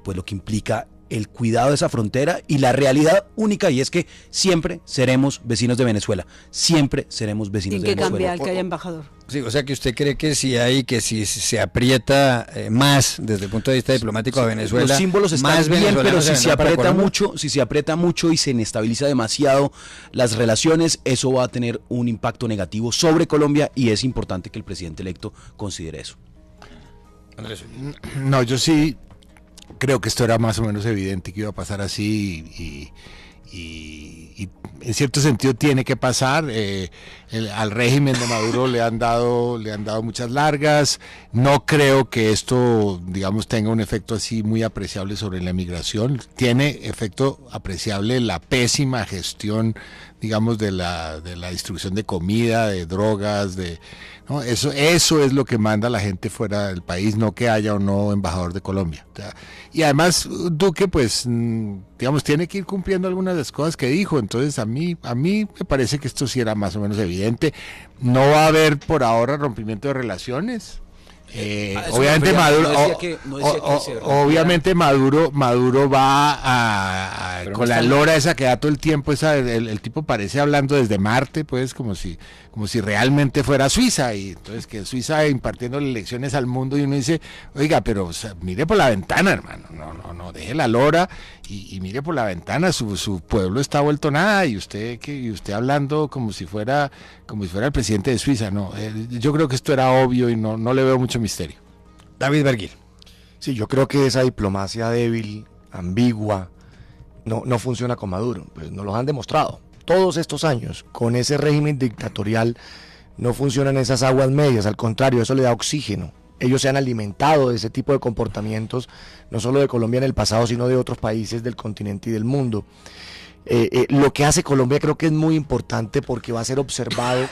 pues lo que implica el cuidado de esa frontera y la realidad única, y es que siempre seremos vecinos de Venezuela, siempre seremos vecinos de Venezuela. ¿En qué cambia el que haya embajador? Sí, o sea que usted cree que si se aprieta más desde el punto de vista diplomático a Venezuela, los símbolos están más bien, pero si se aprieta mucho y se inestabiliza demasiado las relaciones, eso va a tener un impacto negativo sobre Colombia, y es importante que el presidente electo considere eso. Andrés. No, yo sí creo que esto era más o menos evidente que iba a pasar así, en cierto sentido tiene que pasar. Al régimen de Maduro le han dado muchas largas. No creo que esto, digamos, tenga un efecto así muy apreciable sobre la migración. Tiene efecto apreciable la pésima gestión, digamos, de la distribución de comida, de drogas, ¿no? Eso es lo que manda a la gente fuera del país, no que haya o no embajador de Colombia. O sea, y además Duque, pues, digamos, tiene que ir cumpliendo algunas de las cosas que dijo. Entonces a mí me parece que esto sí era más o menos evidente. No va a haber por ahora rompimiento de relaciones. Obviamente Maduro va con la lora esa que da todo el tiempo, el tipo parece hablando desde Marte, pues como si realmente fuera Suiza, y entonces que Suiza impartiendo elecciones al mundo, y uno dice, oiga, pero o sea, mire por la ventana, hermano, no deje la lora y mire por la ventana, su pueblo está vuelto nada, y usted hablando como si fuera el presidente de Suiza. No, yo creo que esto era obvio y no le veo mucho misterio. David Berguil. Sí, yo creo que esa diplomacia débil, ambigua, no funciona con Maduro, pues nos lo han demostrado. Todos estos años, con ese régimen dictatorial, no funcionan esas aguas medias, al contrario, eso le da oxígeno. Ellos se han alimentado de ese tipo de comportamientos, no solo de Colombia en el pasado, sino de otros países del continente y del mundo. Lo que hace Colombia creo que es muy importante porque va a ser observado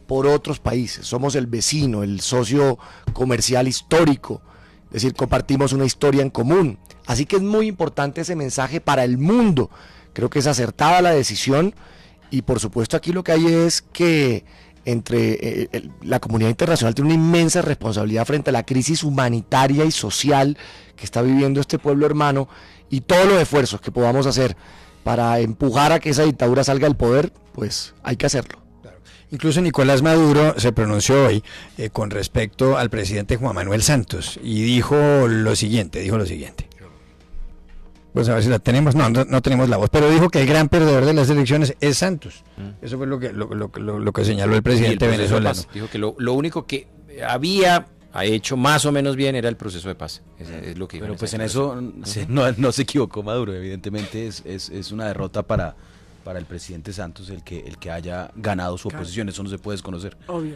por otros países. Somos el vecino, el socio comercial histórico, es decir, compartimos una historia en común. Así que es muy importante ese mensaje para el mundo. Creo que es acertada la decisión, y por supuesto aquí lo que hay es que la comunidad internacional tiene una inmensa responsabilidad frente a la crisis humanitaria y social que está viviendo este pueblo hermano, y todos los esfuerzos que podamos hacer para empujar a que esa dictadura salga del poder, pues hay que hacerlo. Incluso Nicolás Maduro se pronunció hoy con respecto al presidente Juan Manuel Santos y dijo lo siguiente. Pues a ver si la tenemos, no tenemos la voz, pero dijo que el gran perdedor de las elecciones es Santos. Eso fue lo que señaló el presidente venezolano. Dijo que lo único que ha hecho más o menos bien era el proceso de paz. Es lo que dijo. Pero pues en eso no se equivocó Maduro. Evidentemente es una derrota para el presidente Santos el que haya ganado su oposición. Eso no se puede desconocer. Obvio.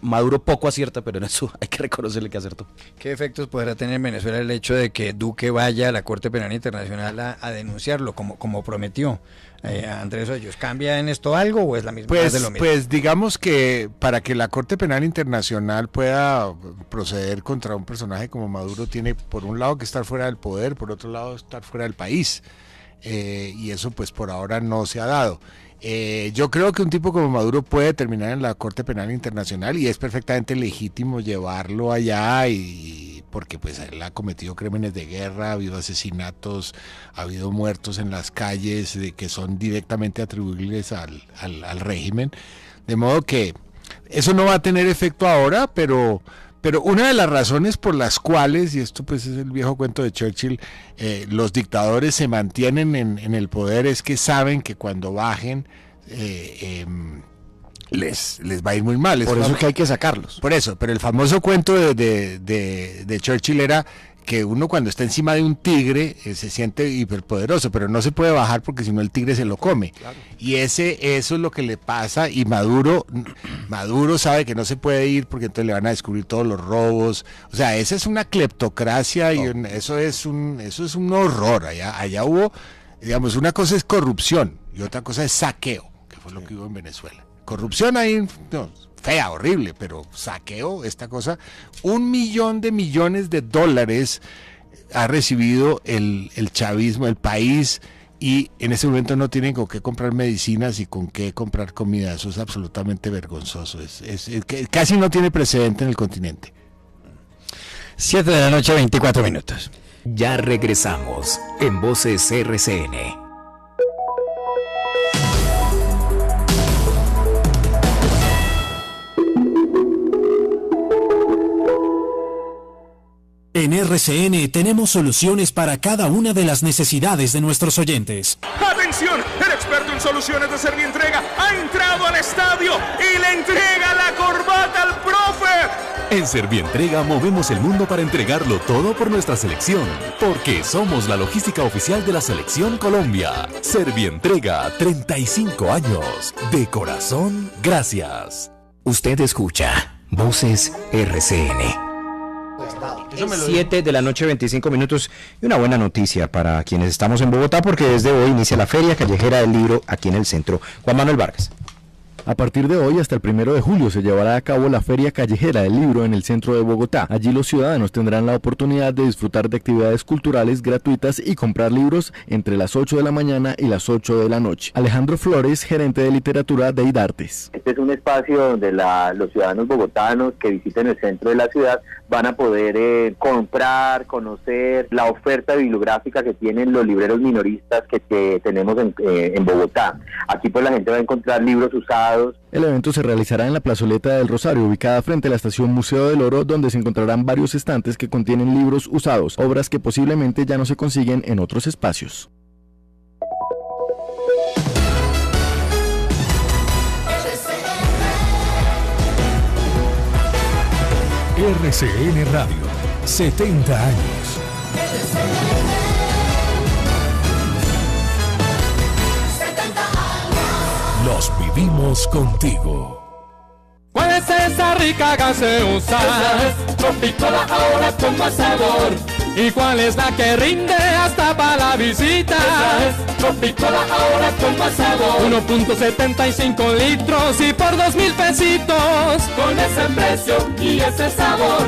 Maduro poco acierta, pero en eso hay que reconocerle que acertó. ¿Qué efectos podrá tener en Venezuela el hecho de que Duque vaya a la Corte Penal Internacional a denunciarlo, como prometió Andrés Hoyos? ¿Cambia en esto algo o es la misma? Pues, de lo mismo? Pues digamos que para que la Corte Penal Internacional pueda proceder contra un personaje como Maduro, tiene por un lado que estar fuera del poder, por otro lado estar fuera del país. Y eso pues por ahora no se ha dado. Yo creo que un tipo como Maduro puede terminar en la Corte Penal Internacional, y es perfectamente legítimo llevarlo allá, porque pues él ha cometido crímenes de guerra, ha habido asesinatos, ha habido muertos en las calles que son directamente atribuibles al régimen, de modo que eso no va a tener efecto ahora, pero una de las razones por las cuales, y esto pues es el viejo cuento de Churchill, los dictadores se mantienen en el poder, es que saben que cuando bajen les va a ir muy mal. Por eso es que hay que sacarlos. Por eso, pero el famoso cuento de Churchill era que uno cuando está encima de un tigre se siente hiperpoderoso, pero no se puede bajar porque si no el tigre se lo come. Claro. Y eso es lo que le pasa, y Maduro sabe que no se puede ir porque entonces le van a descubrir todos los robos. O sea, esa es una cleptocracia, y eso es un horror. Allá hubo, digamos, una cosa es corrupción y otra cosa es saqueo, que fue lo que hubo en Venezuela. Corrupción ahí, no, fea, horrible, pero saqueo, esta cosa, $1 billion ha recibido el chavismo, el país, y en ese momento no tienen con qué comprar medicinas y con qué comprar comida. Eso es absolutamente vergonzoso, casi no tiene precedente en el continente. 7:24 p.m. Ya regresamos en Voces RCN. En RCN tenemos soluciones para cada una de las necesidades de nuestros oyentes. ¡Atención! Atención, el experto en soluciones de Servientrega ha entrado al estadio y le entrega la corbata al profe. En Servientrega movemos el mundo para entregarlo todo por nuestra selección, porque somos la logística oficial de la Selección Colombia. Servientrega, 35 años. De corazón, gracias. Usted escucha Voces RCN. 7 de la noche, 25 minutos, y una buena noticia para quienes estamos en Bogotá, porque desde hoy inicia la Feria Callejera del Libro aquí en el centro. Juan Manuel Vargas. A partir de hoy hasta el 1 de julio se llevará a cabo la Feria Callejera del Libro en el centro de Bogotá. Allí los ciudadanos tendrán la oportunidad de disfrutar de actividades culturales gratuitas y comprar libros entre las 8 de la mañana y las 8 de la noche. Alejandro Flores, gerente de literatura de IDARTES. Este es un espacio donde los ciudadanos bogotanos que visiten el centro de la ciudad van a poder comprar, conocer la oferta bibliográfica que tienen los libreros minoristas que tenemos en Bogotá. Aquí pues la gente va a encontrar libros usados. El evento se realizará en la plazoleta del Rosario, ubicada frente a la estación Museo del Oro, donde se encontrarán varios estantes que contienen libros usados, obras que posiblemente ya no se consiguen en otros espacios. RCN Radio, 70 años. Los vivimos contigo. ¿Cuál es esa rica gaseosa? Tropicola ahora con más sabor. ¿Y cuál es la que rinde hasta para la visita? Tropicola ahora con más sabor. 1.75 litros y por 2.000 pesitos. Con ese precio y ese sabor,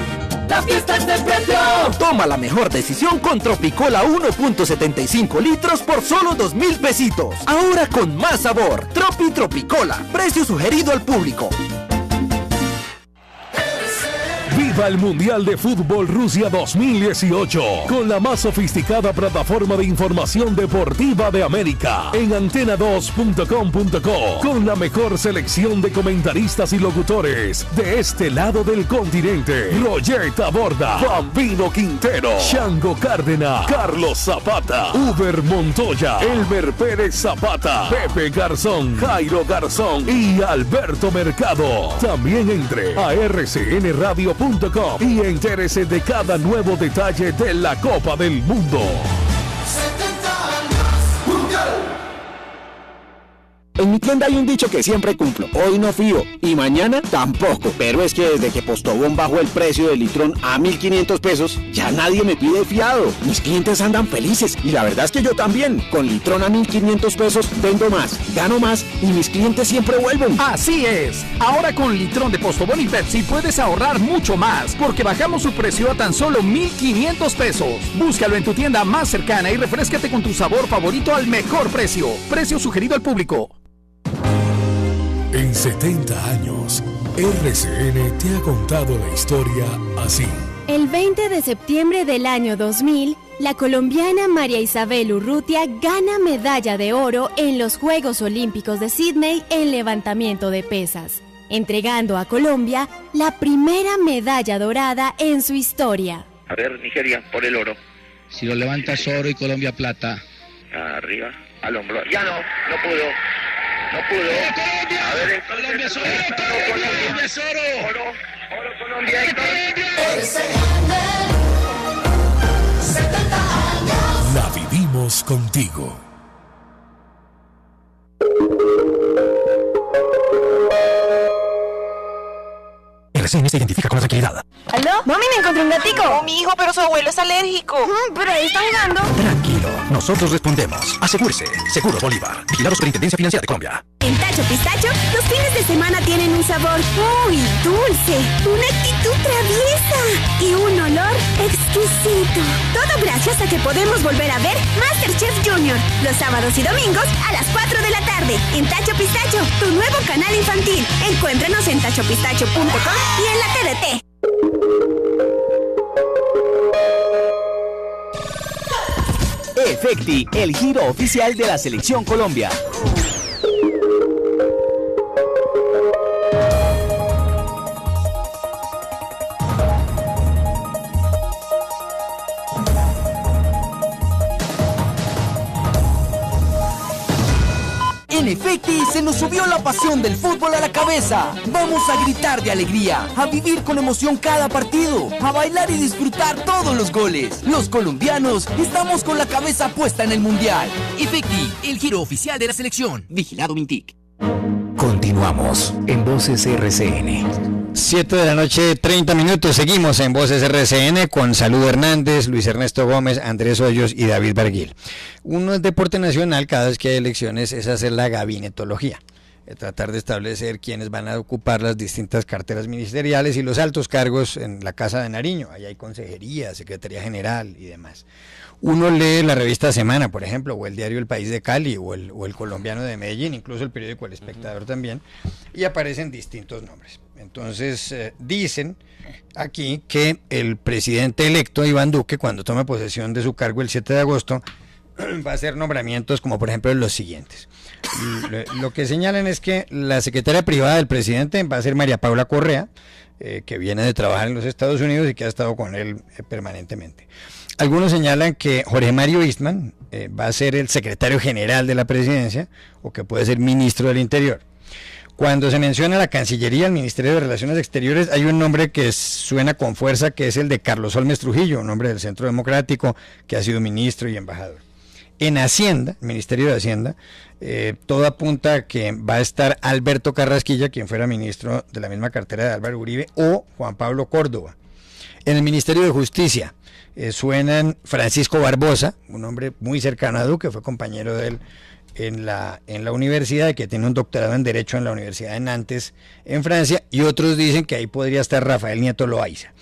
la fiesta es de precio. Toma la mejor decisión con Tropicola 1.75 litros por solo 2.000 pesitos. Ahora con más sabor. Tropicola. Precio sugerido al público. Viva el Mundial de Fútbol Rusia 2018 con la más sofisticada plataforma de información deportiva de América en antena2.com.co, con la mejor selección de comentaristas y locutores de este lado del continente. Roger Taborda, Bambino Quintero, Shango Cárdenas, Carlos Zapata, Uber Montoya, Elmer Pérez Zapata, Pepe Garzón, Jairo Garzón y Alberto Mercado. También entre a rcnradio.com y entérese de cada nuevo detalle de la Copa del Mundo. En mi tienda hay un dicho que siempre cumplo: hoy no fío y mañana tampoco. Pero es que desde que Postobón bajó el precio del litrón a 1.500 pesos, ya nadie me pide fiado. Mis clientes andan felices y la verdad es que yo también. Con litrón a 1.500 pesos vendo más, gano más y mis clientes siempre vuelven. Así es. Ahora con litrón de Postobón y Pepsi puedes ahorrar mucho más, porque bajamos su precio a tan solo 1.500 pesos. Búscalo en tu tienda más cercana y refréscate con tu sabor favorito al mejor precio. Precio sugerido al público. En 70 años, RCN te ha contado la historia así. El 20 de septiembre del año 2000, la colombiana María Isabel Urrutia gana medalla de oro en los Juegos Olímpicos de Sydney en levantamiento de pesas, entregando a Colombia la primera medalla dorada en su historia. A ver, Nigeria, por el oro. Si lo levantas oro y Colombia plata. Arriba, al hombro. Ya no pudo. No pudo. ¡Colombia! A ver, ¡Colombia es oro! ¡Colombia es oro! Oro, Colombia. La vivimos contigo. RCN se identifica con la tranquilidad. ¿Aló? Mami, me encontré un gatico. Oh, mi hijo, pero su abuelo es alérgico. Pero ahí está jugando. Tranquilo, nosotros respondemos. Asegúrese. Seguro Bolívar. Vigilado Superintendencia Financiera de Colombia. En Tacho Pistacho, los fines de semana tienen un sabor muy dulce, una actitud traviesa y un olor exquisito. Todo gracias a que podemos volver a ver MasterChef Junior los sábados y domingos a las 4 de la tarde. En Tacho Pistacho, tu nuevo canal infantil. Encuéntranos en tachopistacho.com y en la TDT. Efecti, el giro oficial de la Selección Colombia. En Efecti se nos subió la pasión del fútbol a la cabeza. Vamos a gritar de alegría, a vivir con emoción cada partido, a bailar y disfrutar todos los goles. Los colombianos estamos con la cabeza puesta en el Mundial. Efecti, el giro oficial de la selección. Vigilado Mintic. Continuamos en Voces RCN. 7 de la noche, 30 minutos. Seguimos en Voces RCN con Salud Hernández, Luis Ernesto Gómez, Andrés Hoyos y David Barguil. Uno es deporte nacional, cada vez que hay elecciones, es hacer la gabinetología. Tratar de establecer quiénes van a ocupar las distintas carteras ministeriales y los altos cargos en la Casa de Nariño. Ahí hay consejería, secretaría general y demás. Uno lee la revista Semana, por ejemplo, o el diario El País de Cali, o el Colombiano de Medellín, incluso el periódico El Espectador también, y aparecen distintos nombres. Entonces dicen aquí que el presidente electo, Iván Duque, cuando tome posesión de su cargo el 7 de agosto, va a hacer nombramientos como por ejemplo los siguientes. Lo que señalan es que la secretaria privada del presidente va a ser María Paula Correa, que viene de trabajar en los Estados Unidos y que ha estado con él permanentemente. Algunos señalan que Jorge Mario Eastman va a ser el secretario general de la presidencia o que puede ser ministro del Interior. Cuando se menciona la Cancillería, el Ministerio de Relaciones Exteriores, hay un nombre que suena con fuerza, que es el de Carlos Holmes Trujillo, un hombre del Centro Democrático que ha sido ministro y embajador. En Hacienda, el Ministerio de Hacienda, todo apunta a que va a estar Alberto Carrasquilla, quien fuera ministro de la misma cartera de Álvaro Uribe, o Juan Pablo Córdoba. En el Ministerio de Justicia suenan Francisco Barbosa, un hombre muy cercano a Duque, fue compañero de él en la universidad, que tiene un doctorado en Derecho en la Universidad de Nantes, en Francia, y otros dicen que ahí podría estar Rafael Nieto Loaiza.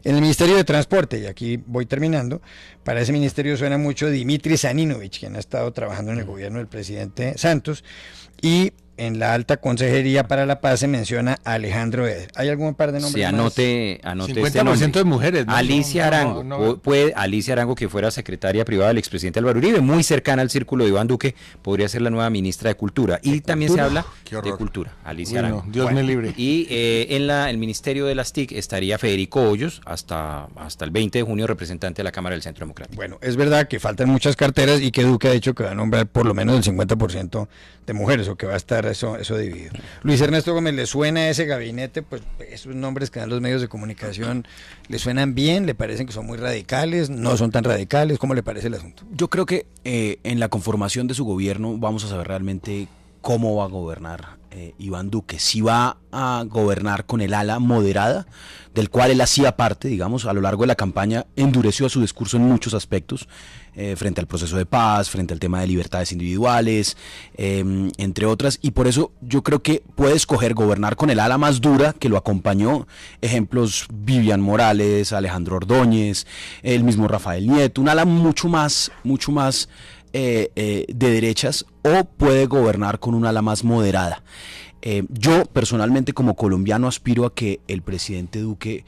En el Ministerio de Transporte, y aquí voy terminando, para ese ministerio suena mucho Dimitri Zaninovich, quien ha estado trabajando en el gobierno del presidente Santos, y en la alta consejería para la paz se menciona a Alejandro Eder. ¿Hay algún par de nombres? Sí, anote 50% este nombre. de mujeres, ¿no? Alicia Arango, Alicia Arango, que fuera secretaria privada del expresidente Álvaro Uribe, muy cercana al círculo de Iván Duque, podría ser la nueva ministra de Cultura. Y también se habla de Cultura, Alicia Arango. Dios me libre. Y en el Ministerio de las TIC estaría Federico Hoyos, hasta el 20 de junio, representante de la Cámara del Centro Democrático. Bueno, es verdad que faltan muchas carteras y que Duque ha dicho que va a nombrar por lo menos el 50% de mujeres, o que va a estar eso dividido. Luis Ernesto Gómez, ¿le suena ese gabinete? Pues esos nombres que dan los medios de comunicación, ¿le suenan bien? ¿Le parecen que son muy radicales? ¿No son tan radicales? ¿Cómo le parece el asunto? Yo creo que en la conformación de su gobierno vamos a saber realmente cómo va a gobernar Iván Duque. Si va a gobernar con el ala moderada, del cual él hacía parte, digamos, a lo largo de la campaña, endureció su discurso en muchos aspectos, frente al proceso de paz, frente al tema de libertades individuales, entre otras, y por eso yo creo que puede escoger gobernar con el ala más dura que lo acompañó. Ejemplos: Vivian Morales, Alejandro Ordóñez, el mismo Rafael Nieto, un ala mucho más de derechas, o puede gobernar con un ala más moderada. Yo personalmente, como colombiano, aspiro a que el presidente Duque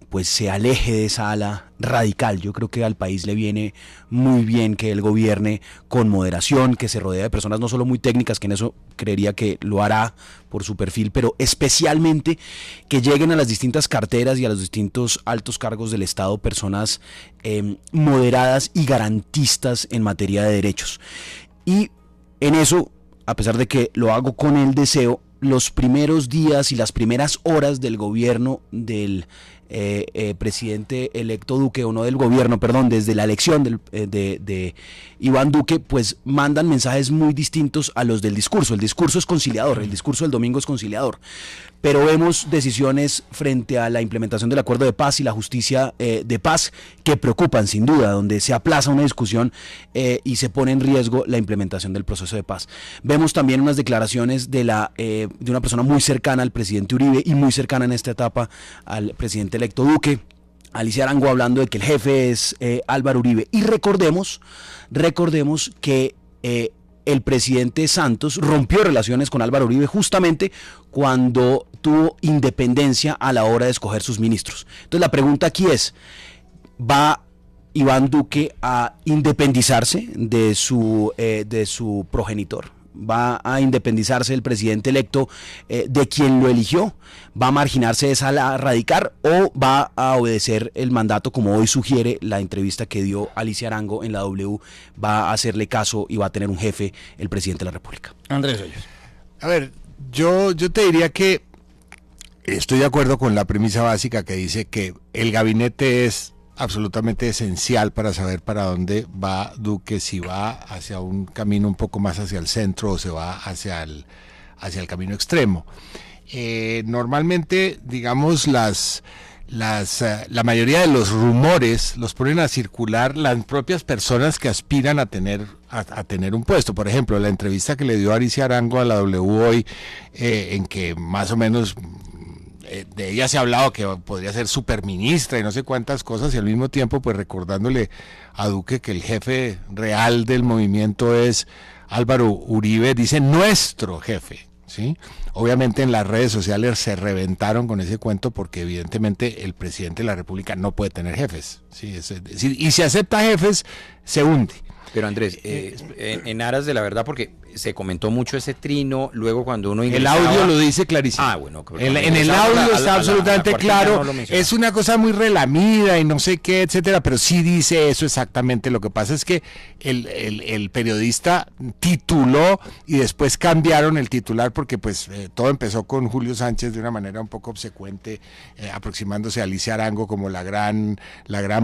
pues se aleje de esa ala radical. Yo creo que al país le viene muy bien que él gobierne con moderación, que se rodee de personas no solo muy técnicas, que en eso creería que lo hará por su perfil, pero especialmente que lleguen a las distintas carteras y a los distintos altos cargos del Estado personas moderadas y garantistas en materia de derechos. Y en eso, a pesar de que lo hago con el deseo, los primeros días y las primeras horas del gobierno del presidente electo Duque, o no del gobierno, perdón, desde la elección de Iván Duque, pues mandan mensajes muy distintos a los del discurso. El discurso es conciliador, el discurso del domingo es conciliador, pero vemos decisiones frente a la implementación del acuerdo de paz y la justicia de paz que preocupan sin duda, donde se aplaza una discusión y se pone en riesgo la implementación del proceso de paz. Vemos también unas declaraciones de una persona muy cercana al presidente Uribe y muy cercana en esta etapa al presidente electo Duque, Alicia Arango, hablando de que el jefe es Álvaro Uribe. Y recordemos que el presidente Santos rompió relaciones con Álvaro Uribe justamente cuando tuvo independencia a la hora de escoger sus ministros. Entonces la pregunta aquí es: ¿va Iván Duque a independizarse de su progenitor, va a independizarse el presidente electo de quien lo eligió, va a marginarse de sala radical o va a obedecer el mandato como hoy sugiere la entrevista que dio Alicia Arango en la W, va a hacerle caso y va a tener un jefe el presidente de la República. Andrés Hoyos. A ver, yo te diría que estoy de acuerdo con la premisa básica que dice que el gabinete es absolutamente esencial para saber para dónde va Duque, si va hacia un camino un poco más hacia el centro o se va hacia el camino extremo. Normalmente, digamos, la mayoría de los rumores los ponen a circular las propias personas que aspiran a tener un puesto. Por ejemplo, la entrevista que le dio Alicia Arango a la W hoy, en que más o menos de ella se ha hablado que podría ser superministra y no sé cuántas cosas, y al mismo tiempo pues recordándole a Duque que el jefe real del movimiento es Álvaro Uribe, dice nuestro jefe, ¿sí? Obviamente en las redes sociales se reventaron con ese cuento porque evidentemente el presidente de la República no puede tener jefes, ¿sí? Es decir, y si acepta jefes se hunde. Pero Andrés, en aras de la verdad, porque se comentó mucho ese trino, luego cuando uno ingresaba... El audio lo dice clarísimo. Ah, bueno. En el audio está absolutamente claro, es una cosa muy relamida y no sé qué, etcétera, pero sí dice eso exactamente. Lo que pasa es que el periodista tituló y después cambiaron el titular porque pues todo empezó con Julio Sánchez de una manera un poco obsecuente, aproximándose a Alicia Arango como la gran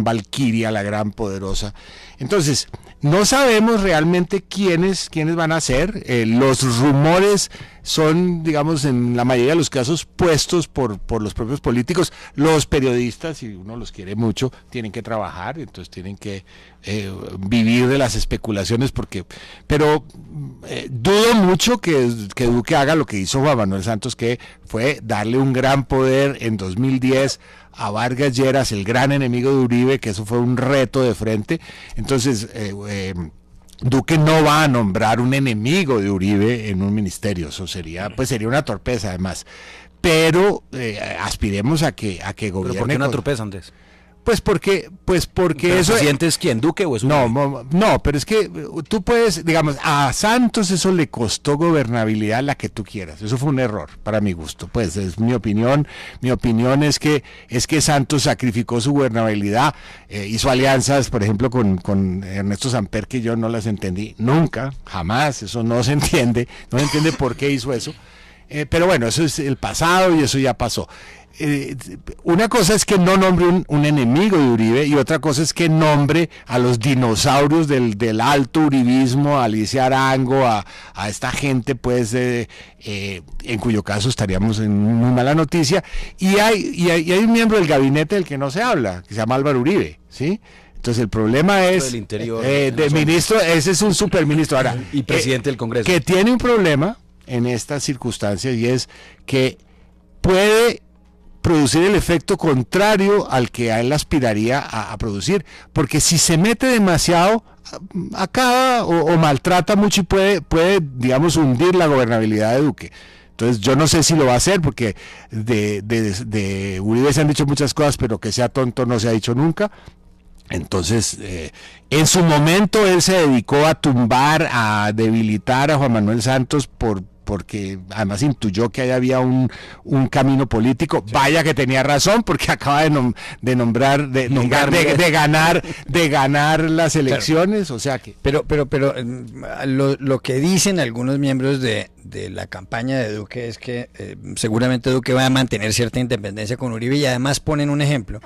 valquiria, la gran poderosa. Entonces, no sabemos realmente quiénes van a ser. Los rumores son, digamos, en la mayoría de los casos puestos por los propios políticos. Los periodistas, si uno los quiere mucho, tienen que trabajar, entonces tienen que vivir de las especulaciones, pero dudo mucho que Duque haga lo que hizo Juan Manuel Santos, que fue darle un gran poder en 2010 a Vargas Lleras, el gran enemigo de Uribe, que eso fue un reto de frente. Entonces Duque no va a nombrar un enemigo de Uribe en un ministerio, eso sería una torpeza además, pero aspiremos a que gobierne. ¿Pero por qué una torpeza, Andrés? Pues porque eso... ¿El presidente es quién, Duque o es Uribe? No, pero es que tú puedes, digamos, a Santos eso le costó gobernabilidad la que tú quieras, eso fue un error para mi gusto, pues es mi opinión es que Santos sacrificó su gobernabilidad, hizo alianzas, por ejemplo, con Ernesto Samper, que yo no las entendí nunca, jamás, eso no se entiende por qué hizo eso, pero bueno, eso es el pasado y eso ya pasó. Una cosa es que no nombre un enemigo de Uribe y otra cosa es que nombre a los dinosaurios del alto uribismo, a Alicia Arango, a esta gente pues en cuyo caso estaríamos en muy mala noticia, y hay un miembro del gabinete del que no se habla, que se llama Álvaro Uribe, ¿sí? Entonces el problema es de ministro, ese es un superministro ahora y presidente del Congreso, que tiene un problema en estas circunstancias, y es que puede producir el efecto contrario al que a él aspiraría a producir, porque si se mete demasiado acaba o maltrata mucho y puede digamos hundir la gobernabilidad de Duque. Entonces yo no sé si lo va a hacer, porque de Uribe se han dicho muchas cosas, pero que sea tonto no se ha dicho nunca. Entonces, en su momento él se dedicó a tumbar, a debilitar a Juan Manuel Santos porque además intuyó que ahí había un camino político. Sí. Vaya que tenía razón, porque acaba de ganar las elecciones, claro. O sea que... Pero lo que dicen algunos miembros de la campaña de Duque es que seguramente Duque va a mantener cierta independencia con Uribe, y además ponen un ejemplo.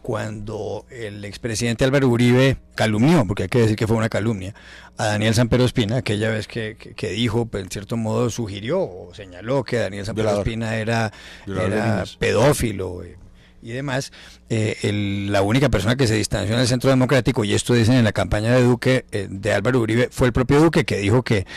Cuando el expresidente Álvaro Uribe calumnió, porque hay que decir que fue una calumnia, a Daniel Samper Ospina, aquella vez que dijo, en cierto modo sugirió o señaló que Daniel Samper Ospina era pedófilo y demás, la única persona que se distanció en el Centro Democrático, y esto dicen en la campaña de Duque, de Álvaro Uribe, fue el propio Duque, que dijo que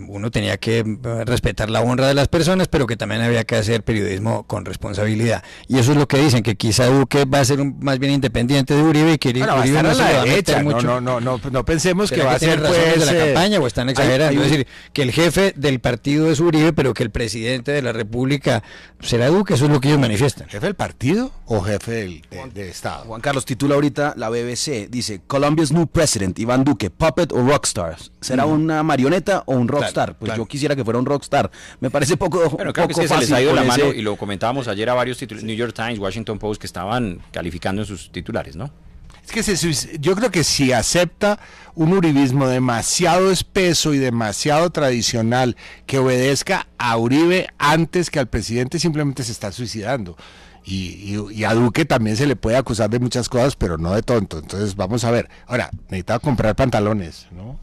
uno tenía que respetar la honra de las personas, pero que también había que hacer periodismo con responsabilidad. Y eso es lo que dicen, que quizá Duque va a ser más bien independiente de Uribe, y que Uribe no se va a meter mucho. No pensemos que va a ser pues de la campaña, o están exagerando. Es decir, que el jefe del partido es Uribe, pero que el presidente de la República será Duque, eso es lo que ellos manifiestan. ¿Jefe del partido? o jefe de Estado. Juan Carlos titula ahorita la BBC, dice, Colombia's new president, Iván Duque, puppet o rockstar. ¿Será una marioneta o un rockstar? Pues yo quisiera que fuera un rockstar. Me parece poco Bueno, creo poco que se les fácil ha ido la con mano, ese- y lo comentábamos ayer a varios títulos, New York Times, Washington Post, que estaban calificando en sus titulares, ¿no? Es que yo creo que si acepta un uribismo demasiado espeso y demasiado tradicional que obedezca a Uribe antes que al presidente, simplemente se está suicidando. Y a Duque también se le puede acusar de muchas cosas, pero no de tonto. Entonces vamos a ver. Ahora, necesitaba comprar pantalones, ¿no?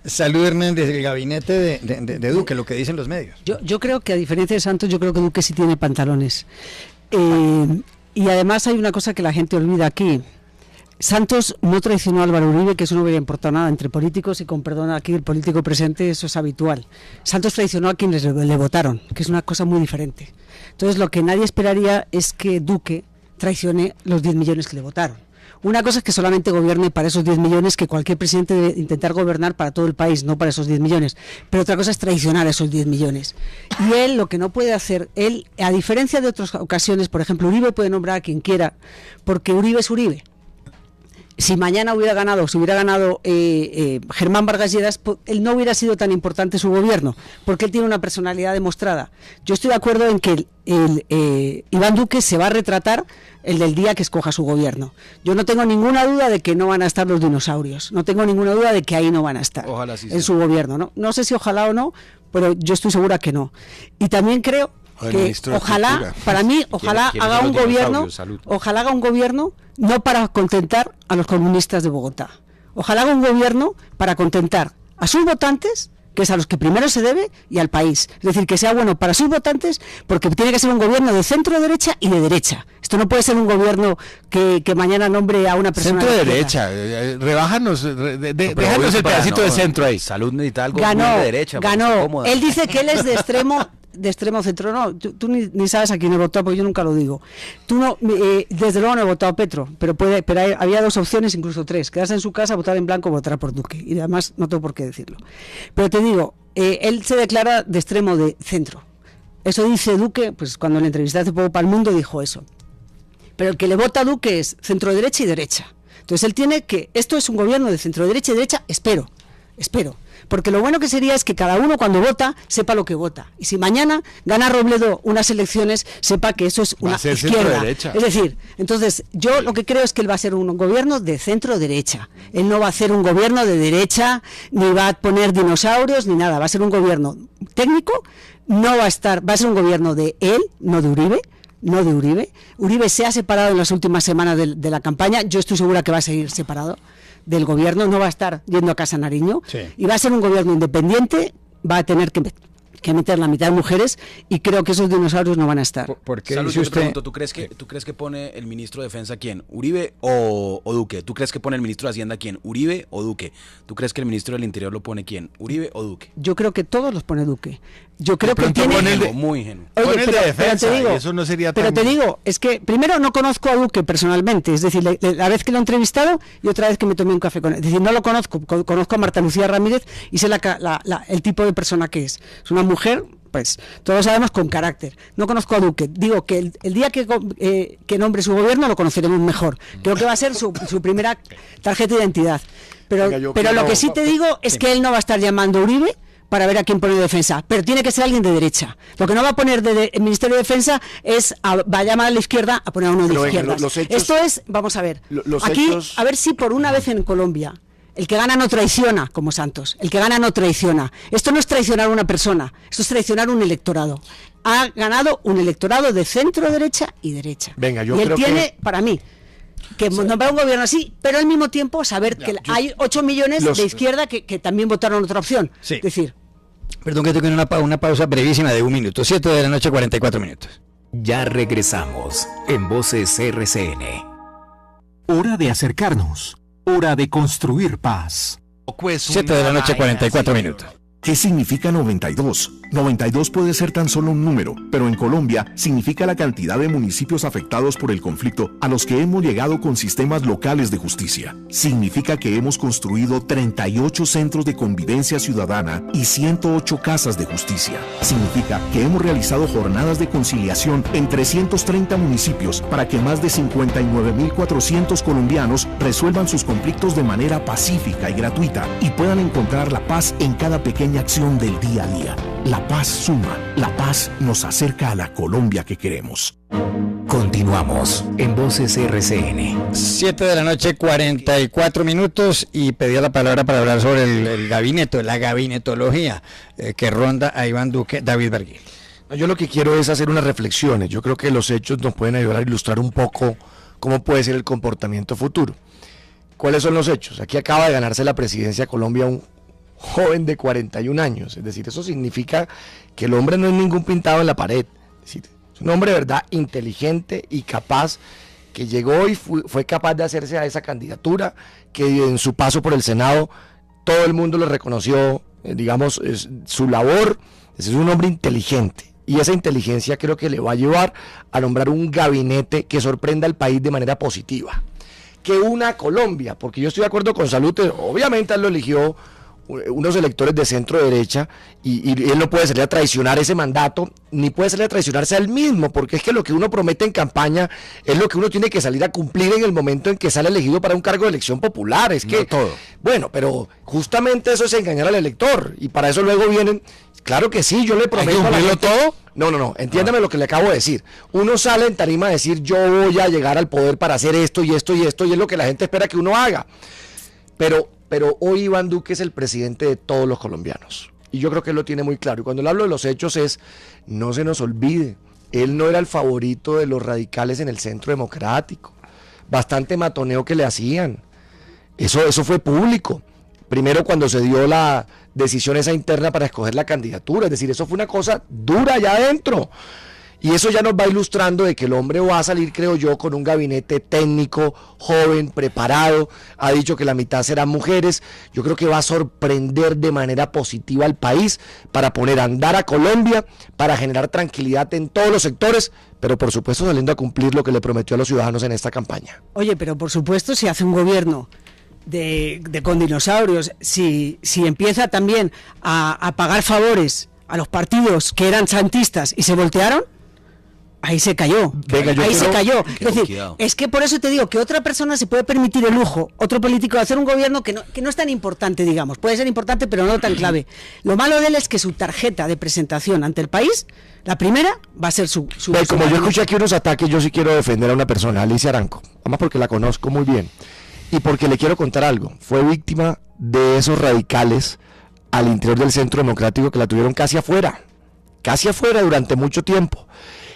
Salud Hernández, el gabinete de Duque, lo que dicen los medios. Yo creo que a diferencia de Santos, yo creo que Duque sí tiene pantalones. Y además hay una cosa que la gente olvida aquí. Santos no traicionó a Álvaro Uribe, que eso no hubiera importado nada entre políticos, y con perdón aquí el político presente, eso es habitual. Santos traicionó a quienes le votaron, que es una cosa muy diferente. Entonces lo que nadie esperaría es que Duque traicione los 10 millones que le votaron. Una cosa es que solamente gobierne para esos 10 millones, que cualquier presidente debe intentar gobernar para todo el país, no para esos 10 millones. Pero otra cosa es traicionar esos 10 millones. Y él lo que no puede hacer, él, a diferencia de otras ocasiones, por ejemplo, Uribe puede nombrar a quien quiera, porque Uribe es Uribe. Si mañana hubiera ganado, si hubiera ganado Germán Vargas Lleras, él no hubiera sido tan importante su gobierno, porque él tiene una personalidad demostrada. Yo estoy de acuerdo en que Iván Duque se va a retratar el del día que escoja su gobierno. Yo no tengo ninguna duda de que no van a estar los dinosaurios, no tengo ninguna duda de que ahí no van a estar. Ojalá sí en sea. su gobierno. No sé si ojalá o no, pero yo estoy segura que no. Y también creo que ojalá, para mí, ojalá haga un gobierno, ojalá haga un gobierno no para contentar a los comunistas de Bogotá. Ojalá haga un gobierno para contentar a sus votantes, que es a los que primero se debe, y al país. Es decir, que sea bueno para sus votantes, porque tiene que ser un gobierno de centro derecha y de derecha. Esto no puede ser un gobierno que mañana nombre a una persona Centro de derecha, rebájanos, déjanos el pedacito de centro ahí. Salud necesita algo ganó, muy de derecha. para estar ganó. cómoda. Él dice que él es de extremo centro. No, tú ni sabes a quién he votado, porque yo nunca lo digo. Tú no, desde luego no he votado a Petro, pero había dos opciones, incluso tres: quedarse en su casa, votar en blanco o votar por Duque. Y además no tengo por qué decirlo. Pero te digo, él se declara de extremo de centro. Eso dice Duque, pues cuando le entrevisté hace poco para El Mundo dijo eso. Pero el que le vota a Duque es centro derecha y derecha. Entonces él tiene que, esto es un gobierno de centro derecha y derecha, espero. Porque lo bueno que sería es que cada uno cuando vota sepa lo que vota. Y si mañana gana Robledo unas elecciones, sepa que eso es una izquierda. Es decir, entonces yo lo que creo es que él va a ser un gobierno de centro derecha. Él no va a hacer un gobierno de derecha, ni va a poner dinosaurios, ni nada. Va a ser un gobierno técnico, va a ser un gobierno de él, no de Uribe. Uribe se ha separado en las últimas semanas de la campaña. Yo estoy segura que va a seguir separado del gobierno, no va a estar yendo a Casa Nariño, y va a ser un gobierno independiente, va a tener que meter la mitad de mujeres, y creo que esos dinosaurios no van a estar. ¿Por qué Salud, dice yo te usted? pregunto, ¿tú crees que pone el ministro de Defensa quién? ¿Uribe o Duque? ¿Tú crees que pone el ministro de Hacienda quién? ¿Uribe o Duque? ¿Tú crees que el ministro del Interior lo pone quién? ¿Uribe o Duque? Yo creo que todos los pone Duque. Yo creo que tiene... Muy ingenuo. Oye, de defensa, te digo, y eso no sería pero tan... te digo, es que primero no conozco a Duque personalmente, es decir, la vez que lo he entrevistado y otra vez que me tomé un café con él. Es decir, no lo conozco, conozco a Marta Lucía Ramírez y sé el tipo de persona que es. Es una mujer, pues, todos sabemos, con carácter. No conozco a Duque. Digo que el día que nombre su gobierno lo conoceremos mejor. Creo que va a ser su primera tarjeta de identidad. Pero lo que sí te digo es que él no va a estar llamando a Uribe para ver a quién pone de defensa, pero tiene que ser alguien de derecha. Lo que no va a poner el Ministerio de Defensa va a llamar a la izquierda a poner a uno de izquierda. Esto es, vamos a ver, aquí, a ver si por una vez en Colombia el que gana no traiciona, como Santos. El que gana no traiciona. Esto no es traicionar a una persona, esto es traicionar un electorado. Ha ganado un electorado de centro derecha y derecha. Venga, yo y él creo tiene, para mí, que nombrar un gobierno así, pero al mismo tiempo saber que hay 8 millones de izquierda que también votaron otra opción. Sí. Es decir, perdón que tengo una pausa brevísima de 1 minuto. 7 de la noche, 44 minutos. Ya regresamos en Voces RCN. Hora de acercarnos. Hora de construir paz. 7 de la noche, 44 minutos. ¿Qué significa 92? 92 puede ser tan solo un número, pero en Colombia significa la cantidad de municipios afectados por el conflicto a los que hemos llegado con sistemas locales de justicia. Significa que hemos construido 38 centros de convivencia ciudadana y 108 casas de justicia. Significa que hemos realizado jornadas de conciliación en 330 municipios para que más de 59.400 colombianos resuelvan sus conflictos de manera pacífica y gratuita y puedan encontrar la paz en cada pequeña acción del día a día. La paz suma, la paz nos acerca a la Colombia que queremos. Continuamos en Voces RCN. 7 de la noche, 44 minutos, y pedía la palabra para hablar sobre el gabinete, la gabinetología que ronda a Iván Duque, David Berguil. Yo lo que quiero es hacer unas reflexiones. Yo creo que los hechos nos pueden ayudar a ilustrar un poco cómo puede ser el comportamiento futuro. ¿Cuáles son los hechos? Aquí acaba de ganarse la presidencia de Colombia un joven de 41 años, es decir, eso significa que el hombre no es ningún pintado en la pared, es decir, es un hombre de verdad inteligente y capaz, que llegó y fue capaz de hacerse a esa candidatura, que en su paso por el Senado todo el mundo le reconoció, digamos, su labor. Es un hombre inteligente, y esa inteligencia creo que le va a llevar a nombrar un gabinete que sorprenda al país de manera positiva, que una a Colombia, porque yo estoy de acuerdo con Salud, obviamente él lo eligió unos electores de centro derecha y él no puede salir a traicionar ese mandato, ni puede salir a traicionarse a él mismo, porque es que lo que uno promete en campaña es lo que uno tiene que salir a cumplir en el momento en que sale elegido para un cargo de elección popular. Es que, no todo. Bueno, pero justamente eso es engañar al elector, y para eso luego vienen, claro que sí, yo le prometo a la gente, todo. No, entiéndame lo que le acabo de decir. Uno sale en tarima a decir, yo voy a llegar al poder para hacer esto y esto y esto, y es lo que la gente espera que uno haga. Pero hoy Iván Duque es el presidente de todos los colombianos, y yo creo que él lo tiene muy claro. Y cuando le hablo de los hechos no se nos olvide, él no era el favorito de los radicales en el centro democrático, bastante matoneo que le hacían, eso fue público. Primero cuando se dio la decisión esa interna para escoger la candidatura, es decir, eso fue una cosa dura allá adentro. Y eso ya nos va ilustrando de que el hombre va a salir, creo yo, con un gabinete técnico, joven, preparado. Ha dicho que la mitad serán mujeres. Yo creo que va a sorprender de manera positiva al país para poner a andar a Colombia, para generar tranquilidad en todos los sectores, pero por supuesto saliendo a cumplir lo que le prometió a los ciudadanos en esta campaña. Oye, pero por supuesto, si hace un gobierno con dinosaurios, si empieza también a pagar favores a los partidos que eran santistas y se voltearon, ahí se cayó. Se cayó. Es decir, es que por eso te digo que otra persona se puede permitir el lujo, otro político, de hacer un gobierno que no es tan importante, digamos. Puede ser importante, pero no tan clave. Lo malo de él es que su tarjeta de presentación ante el país, la primera, va a ser su como yo escuché aquí unos ataques, yo sí quiero defender a una persona, Alicia Aranco. Además porque la conozco muy bien. Y porque le quiero contar algo. Fue víctima de esos radicales al interior del Centro Democrático que la tuvieron casi afuera durante mucho tiempo.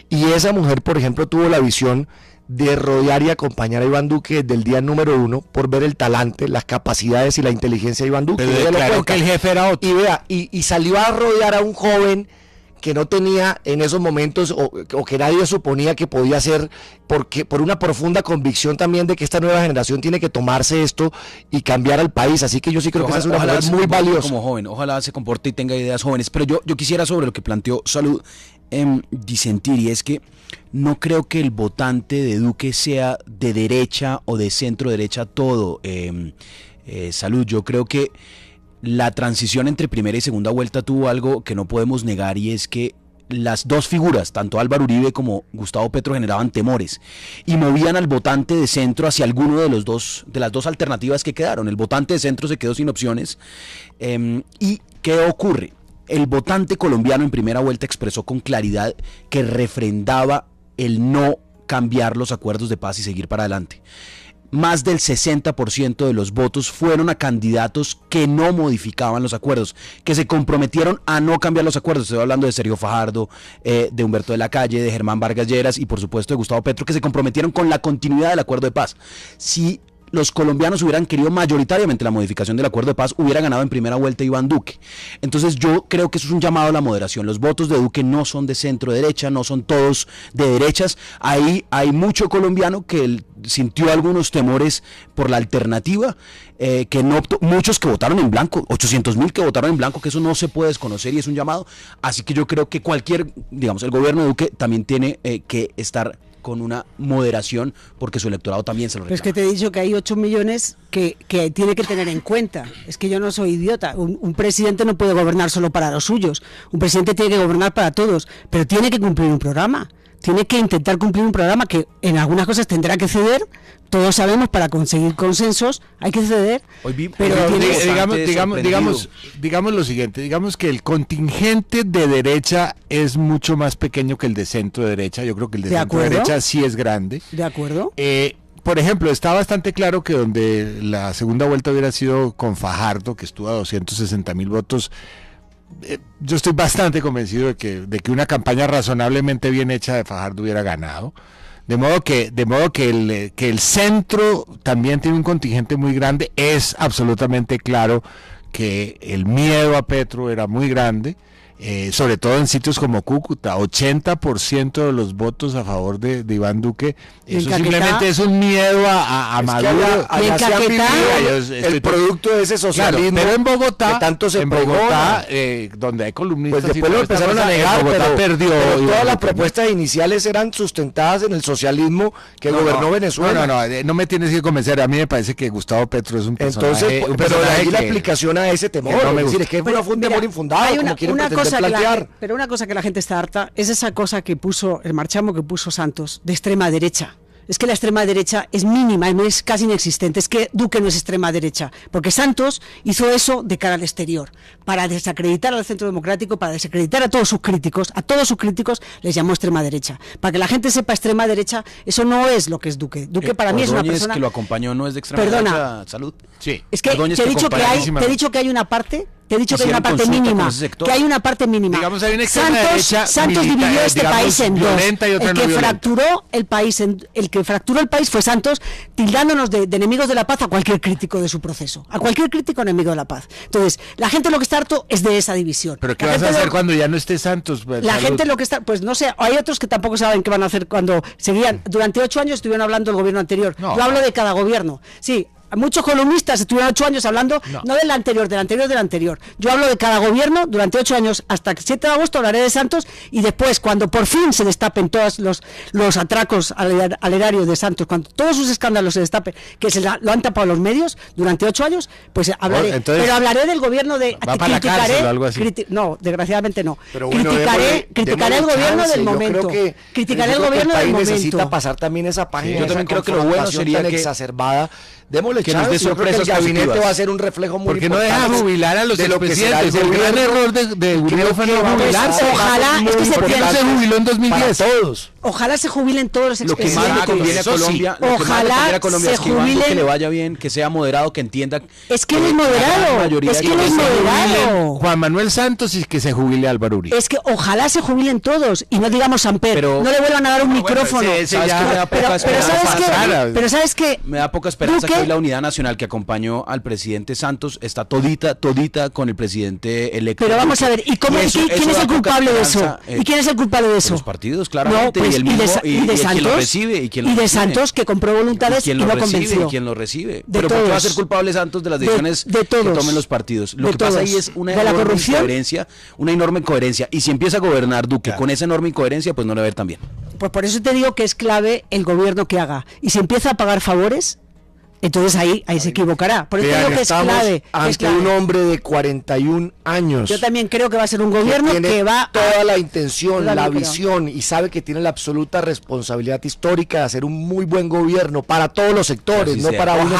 Y esa mujer, por ejemplo, tuvo la visión de rodear y acompañar a Iván Duque desde el día número 1 por ver el talante, las capacidades y la inteligencia de Iván Duque. Pero declaró que el jefe era otro. Y vea, y salió a rodear a un joven que no tenía en esos momentos o que nadie suponía que podía ser, por una profunda convicción también de que esta nueva generación tiene que tomarse esto y cambiar al país. Así que yo sí creo que esa es una mujer muy valiosa. Como joven, ojalá se comporte y tenga ideas jóvenes. Pero yo quisiera, sobre lo que planteó Salud, disentir, y es que no creo que el votante de Duque sea de derecha o de centro derecha todo. Salud, yo creo que la transición entre primera y segunda vuelta tuvo algo que no podemos negar, y es que las dos figuras, tanto Álvaro Uribe como Gustavo Petro, generaban temores y movían al votante de centro hacia alguno de las dos alternativas que quedaron. El votante de centro se quedó sin opciones. ¿Y qué ocurre? El votante colombiano en primera vuelta expresó con claridad que refrendaba el no cambiar los acuerdos de paz y seguir para adelante. Más del 60% de los votos fueron a candidatos que no modificaban los acuerdos, que se comprometieron a no cambiar los acuerdos. Estoy hablando de Sergio Fajardo, de Humberto de la Calle, de Germán Vargas Lleras y por supuesto de Gustavo Petro, que se comprometieron con la continuidad del acuerdo de paz. Si los colombianos hubieran querido mayoritariamente la modificación del acuerdo de paz, hubiera ganado en primera vuelta Iván Duque. Entonces yo creo que eso es un llamado a la moderación. Los votos de Duque no son de centro derecha, no son todos de derechas. Ahí hay mucho colombiano que sintió algunos temores por la alternativa, que no optó, muchos que votaron en blanco, 800.000 que votaron en blanco, que eso no se puede desconocer y es un llamado. Así que yo creo que el gobierno de Duque también tiene que estar con una moderación, porque su electorado también se lo reclama. Pero es que te he dicho que hay 8 millones que tiene que tener en cuenta. Es que yo no soy idiota. Un presidente no puede gobernar solo para los suyos. Un presidente tiene que gobernar para todos, pero tiene que cumplir un programa. Tiene que intentar cumplir un programa que en algunas cosas tendrá que ceder. Todos sabemos, para conseguir consensos hay que ceder. Pero digamos lo siguiente, digamos que el contingente de derecha es mucho más pequeño que el de centro derecha. Yo creo que el de centro derecha sí es grande. De acuerdo. Por ejemplo, está bastante claro que donde la segunda vuelta hubiera sido con Fajardo, que estuvo a 260.000 votos, yo estoy bastante convencido de que una campaña razonablemente bien hecha de Fajardo hubiera ganado. De modo que el centro también tiene un contingente muy grande. Es absolutamente claro que el miedo a Petro era muy grande, sobre todo en sitios como Cúcuta. 80% de los votos a favor de Iván Duque. Eso simplemente es un miedo a Maduro. El producto de ese socialismo. Claro, pero en Bogotá, que tanto se donde hay columnistas, pues después lo empezaron a negar, pero todas las propuestas iniciales eran sustentadas en el socialismo que gobernó Venezuela. No me tienes que convencer. A mí me parece que Gustavo Petro es un personaje. Entonces, pero de ahí la aplicación a ese temor. Es decir, es que fue un temor infundado, como quieren pretender plantear. Pero una cosa que la gente está harta es esa cosa que puso el marchamo que puso Santos de extrema derecha. Es que la extrema derecha es mínima, es casi inexistente. Es que Duque no es extrema derecha, porque Santos hizo eso de cara al exterior, para desacreditar al Centro Democrático, para desacreditar a todos sus críticos les llamó extrema derecha. Para que la gente sepa, extrema derecha, eso no es lo que es Duque. Duque para mí es una persona que lo acompañó no es de extrema derecha. Salud. Sí. Es que te he dicho que hay una parte. Te he dicho que hay una parte mínima. Que hay una parte mínima. Digamos, hay una extrema derecha Santos militar, dividió este país en dos. El que fracturó el país fue Santos, tildándonos de enemigos de la paz a cualquier crítico de su proceso. A cualquier crítico enemigo de la paz. Entonces, la gente lo que está harto es de esa división. ¿Pero qué vas a hacer cuando ya no esté Santos? La gente lo que está, pues no sé, hay otros que tampoco saben qué van a hacer cuando seguían. Durante 8 años estuvieron hablando del gobierno anterior. Yo hablo de cada gobierno. Sí. Muchos columnistas estuvieron 8 años hablando, no del anterior, del anterior. Yo hablo de cada gobierno durante 8 años, hasta el 7 de agosto hablaré de Santos, y después, cuando por fin se destapen todos los atracos al erario de Santos, cuando todos sus escándalos se destapen, que lo han tapado los medios durante 8 años, pues hablaré. Entonces, pero hablaré del gobierno de... ¿Va para la cárcel o algo así? No, desgraciadamente no. Pero bueno, criticaré el gobierno del momento. Criticaré el gobierno del momento. Necesita pasar también esa página. Yo también creo que lo bueno sería que exacerbada. Démosle que nos dé sorpresas. El gabinete va a ser un reflejo muy importante. Porque no deja jubilar a los expresidentes. El gran error de Uribe fue no jubilarse. Ojalá, es que se jubiló en 2010. Para todos. Ojalá se jubilen todos los expresidentes. Lo que más le conviene a Colombia, ojalá se jubilen, que le vaya bien, que sea moderado, que entienda. Es que él es moderado. Juan Manuel Santos, y que se jubile Álvaro Uribe. Es que ojalá se jubilen todos y no digamos Samper, no le vuelvan a dar un micrófono. Pero sabes que me da poca esperanza que hoy la unidad nacional que acompañó al presidente Santos está todita con el presidente electo. Pero vamos a ver, quién es el culpable de eso? ¿Y quién es el culpable de eso? Los partidos, claramente. No, pues, y de Santos, quien lo recibe y quien lo de Santos, que compró voluntades y no convenció. Y quien lo recibe. Pero ¿por qué va a ser culpable Santos de las decisiones que tomen los partidos? Lo que pasa ahí es una enorme incoherencia. Y si empieza a gobernar Duque con esa enorme incoherencia, pues no le va a ver tan bien. Pues por eso te digo que es clave el gobierno que haga. Y si empieza a pagar favores, entonces ahí se equivocará. Por eso digo que es clave. Ante un hombre de 41 años. Yo también creo que va a ser un gobierno que va toda la intención, la visión, y sabe que tiene la absoluta responsabilidad histórica de hacer un muy buen gobierno para todos los sectores, no para unos.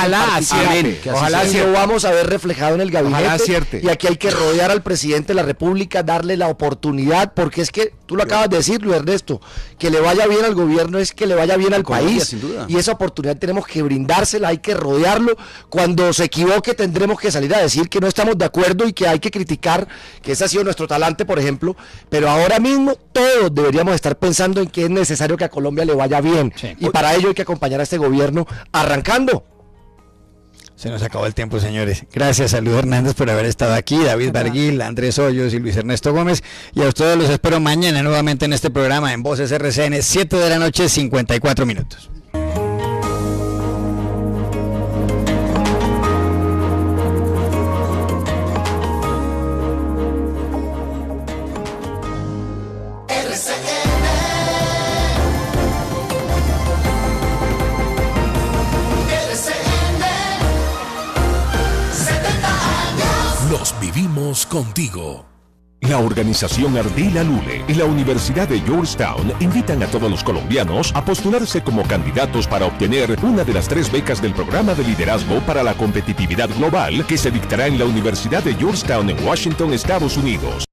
Ojalá lo vamos a ver reflejado en el gabinete. Y aquí hay que rodear al presidente de la República, darle la oportunidad, porque es que tú lo acabas de decir, Luis Ernesto, que le vaya bien al gobierno es que le vaya bien al país, sin duda. Y esa oportunidad tenemos que brindársela, hay que rodearlo. Cuando se equivoque tendremos que salir a decir que no estamos de acuerdo y que hay que criticar, que ese ha sido nuestro talante, por ejemplo, pero ahora mismo todos deberíamos estar pensando en que es necesario que a Colombia le vaya bien, y para ello hay que acompañar a este gobierno arrancando. Se nos acabó el tiempo, señores. Gracias a Luis Hernández por haber estado aquí, David Barguil, Andrés Hoyos y Luis Ernesto Gómez. Y a ustedes los espero mañana nuevamente en este programa en Voces RCN, 7 de la noche, 54 minutos. Los vivimos contigo. La organización Ardila Lule y la Universidad de Georgetown invitan a todos los colombianos a postularse como candidatos para obtener una de las 3 becas del programa de liderazgo para la competitividad global que se dictará en la Universidad de Georgetown en Washington, Estados Unidos.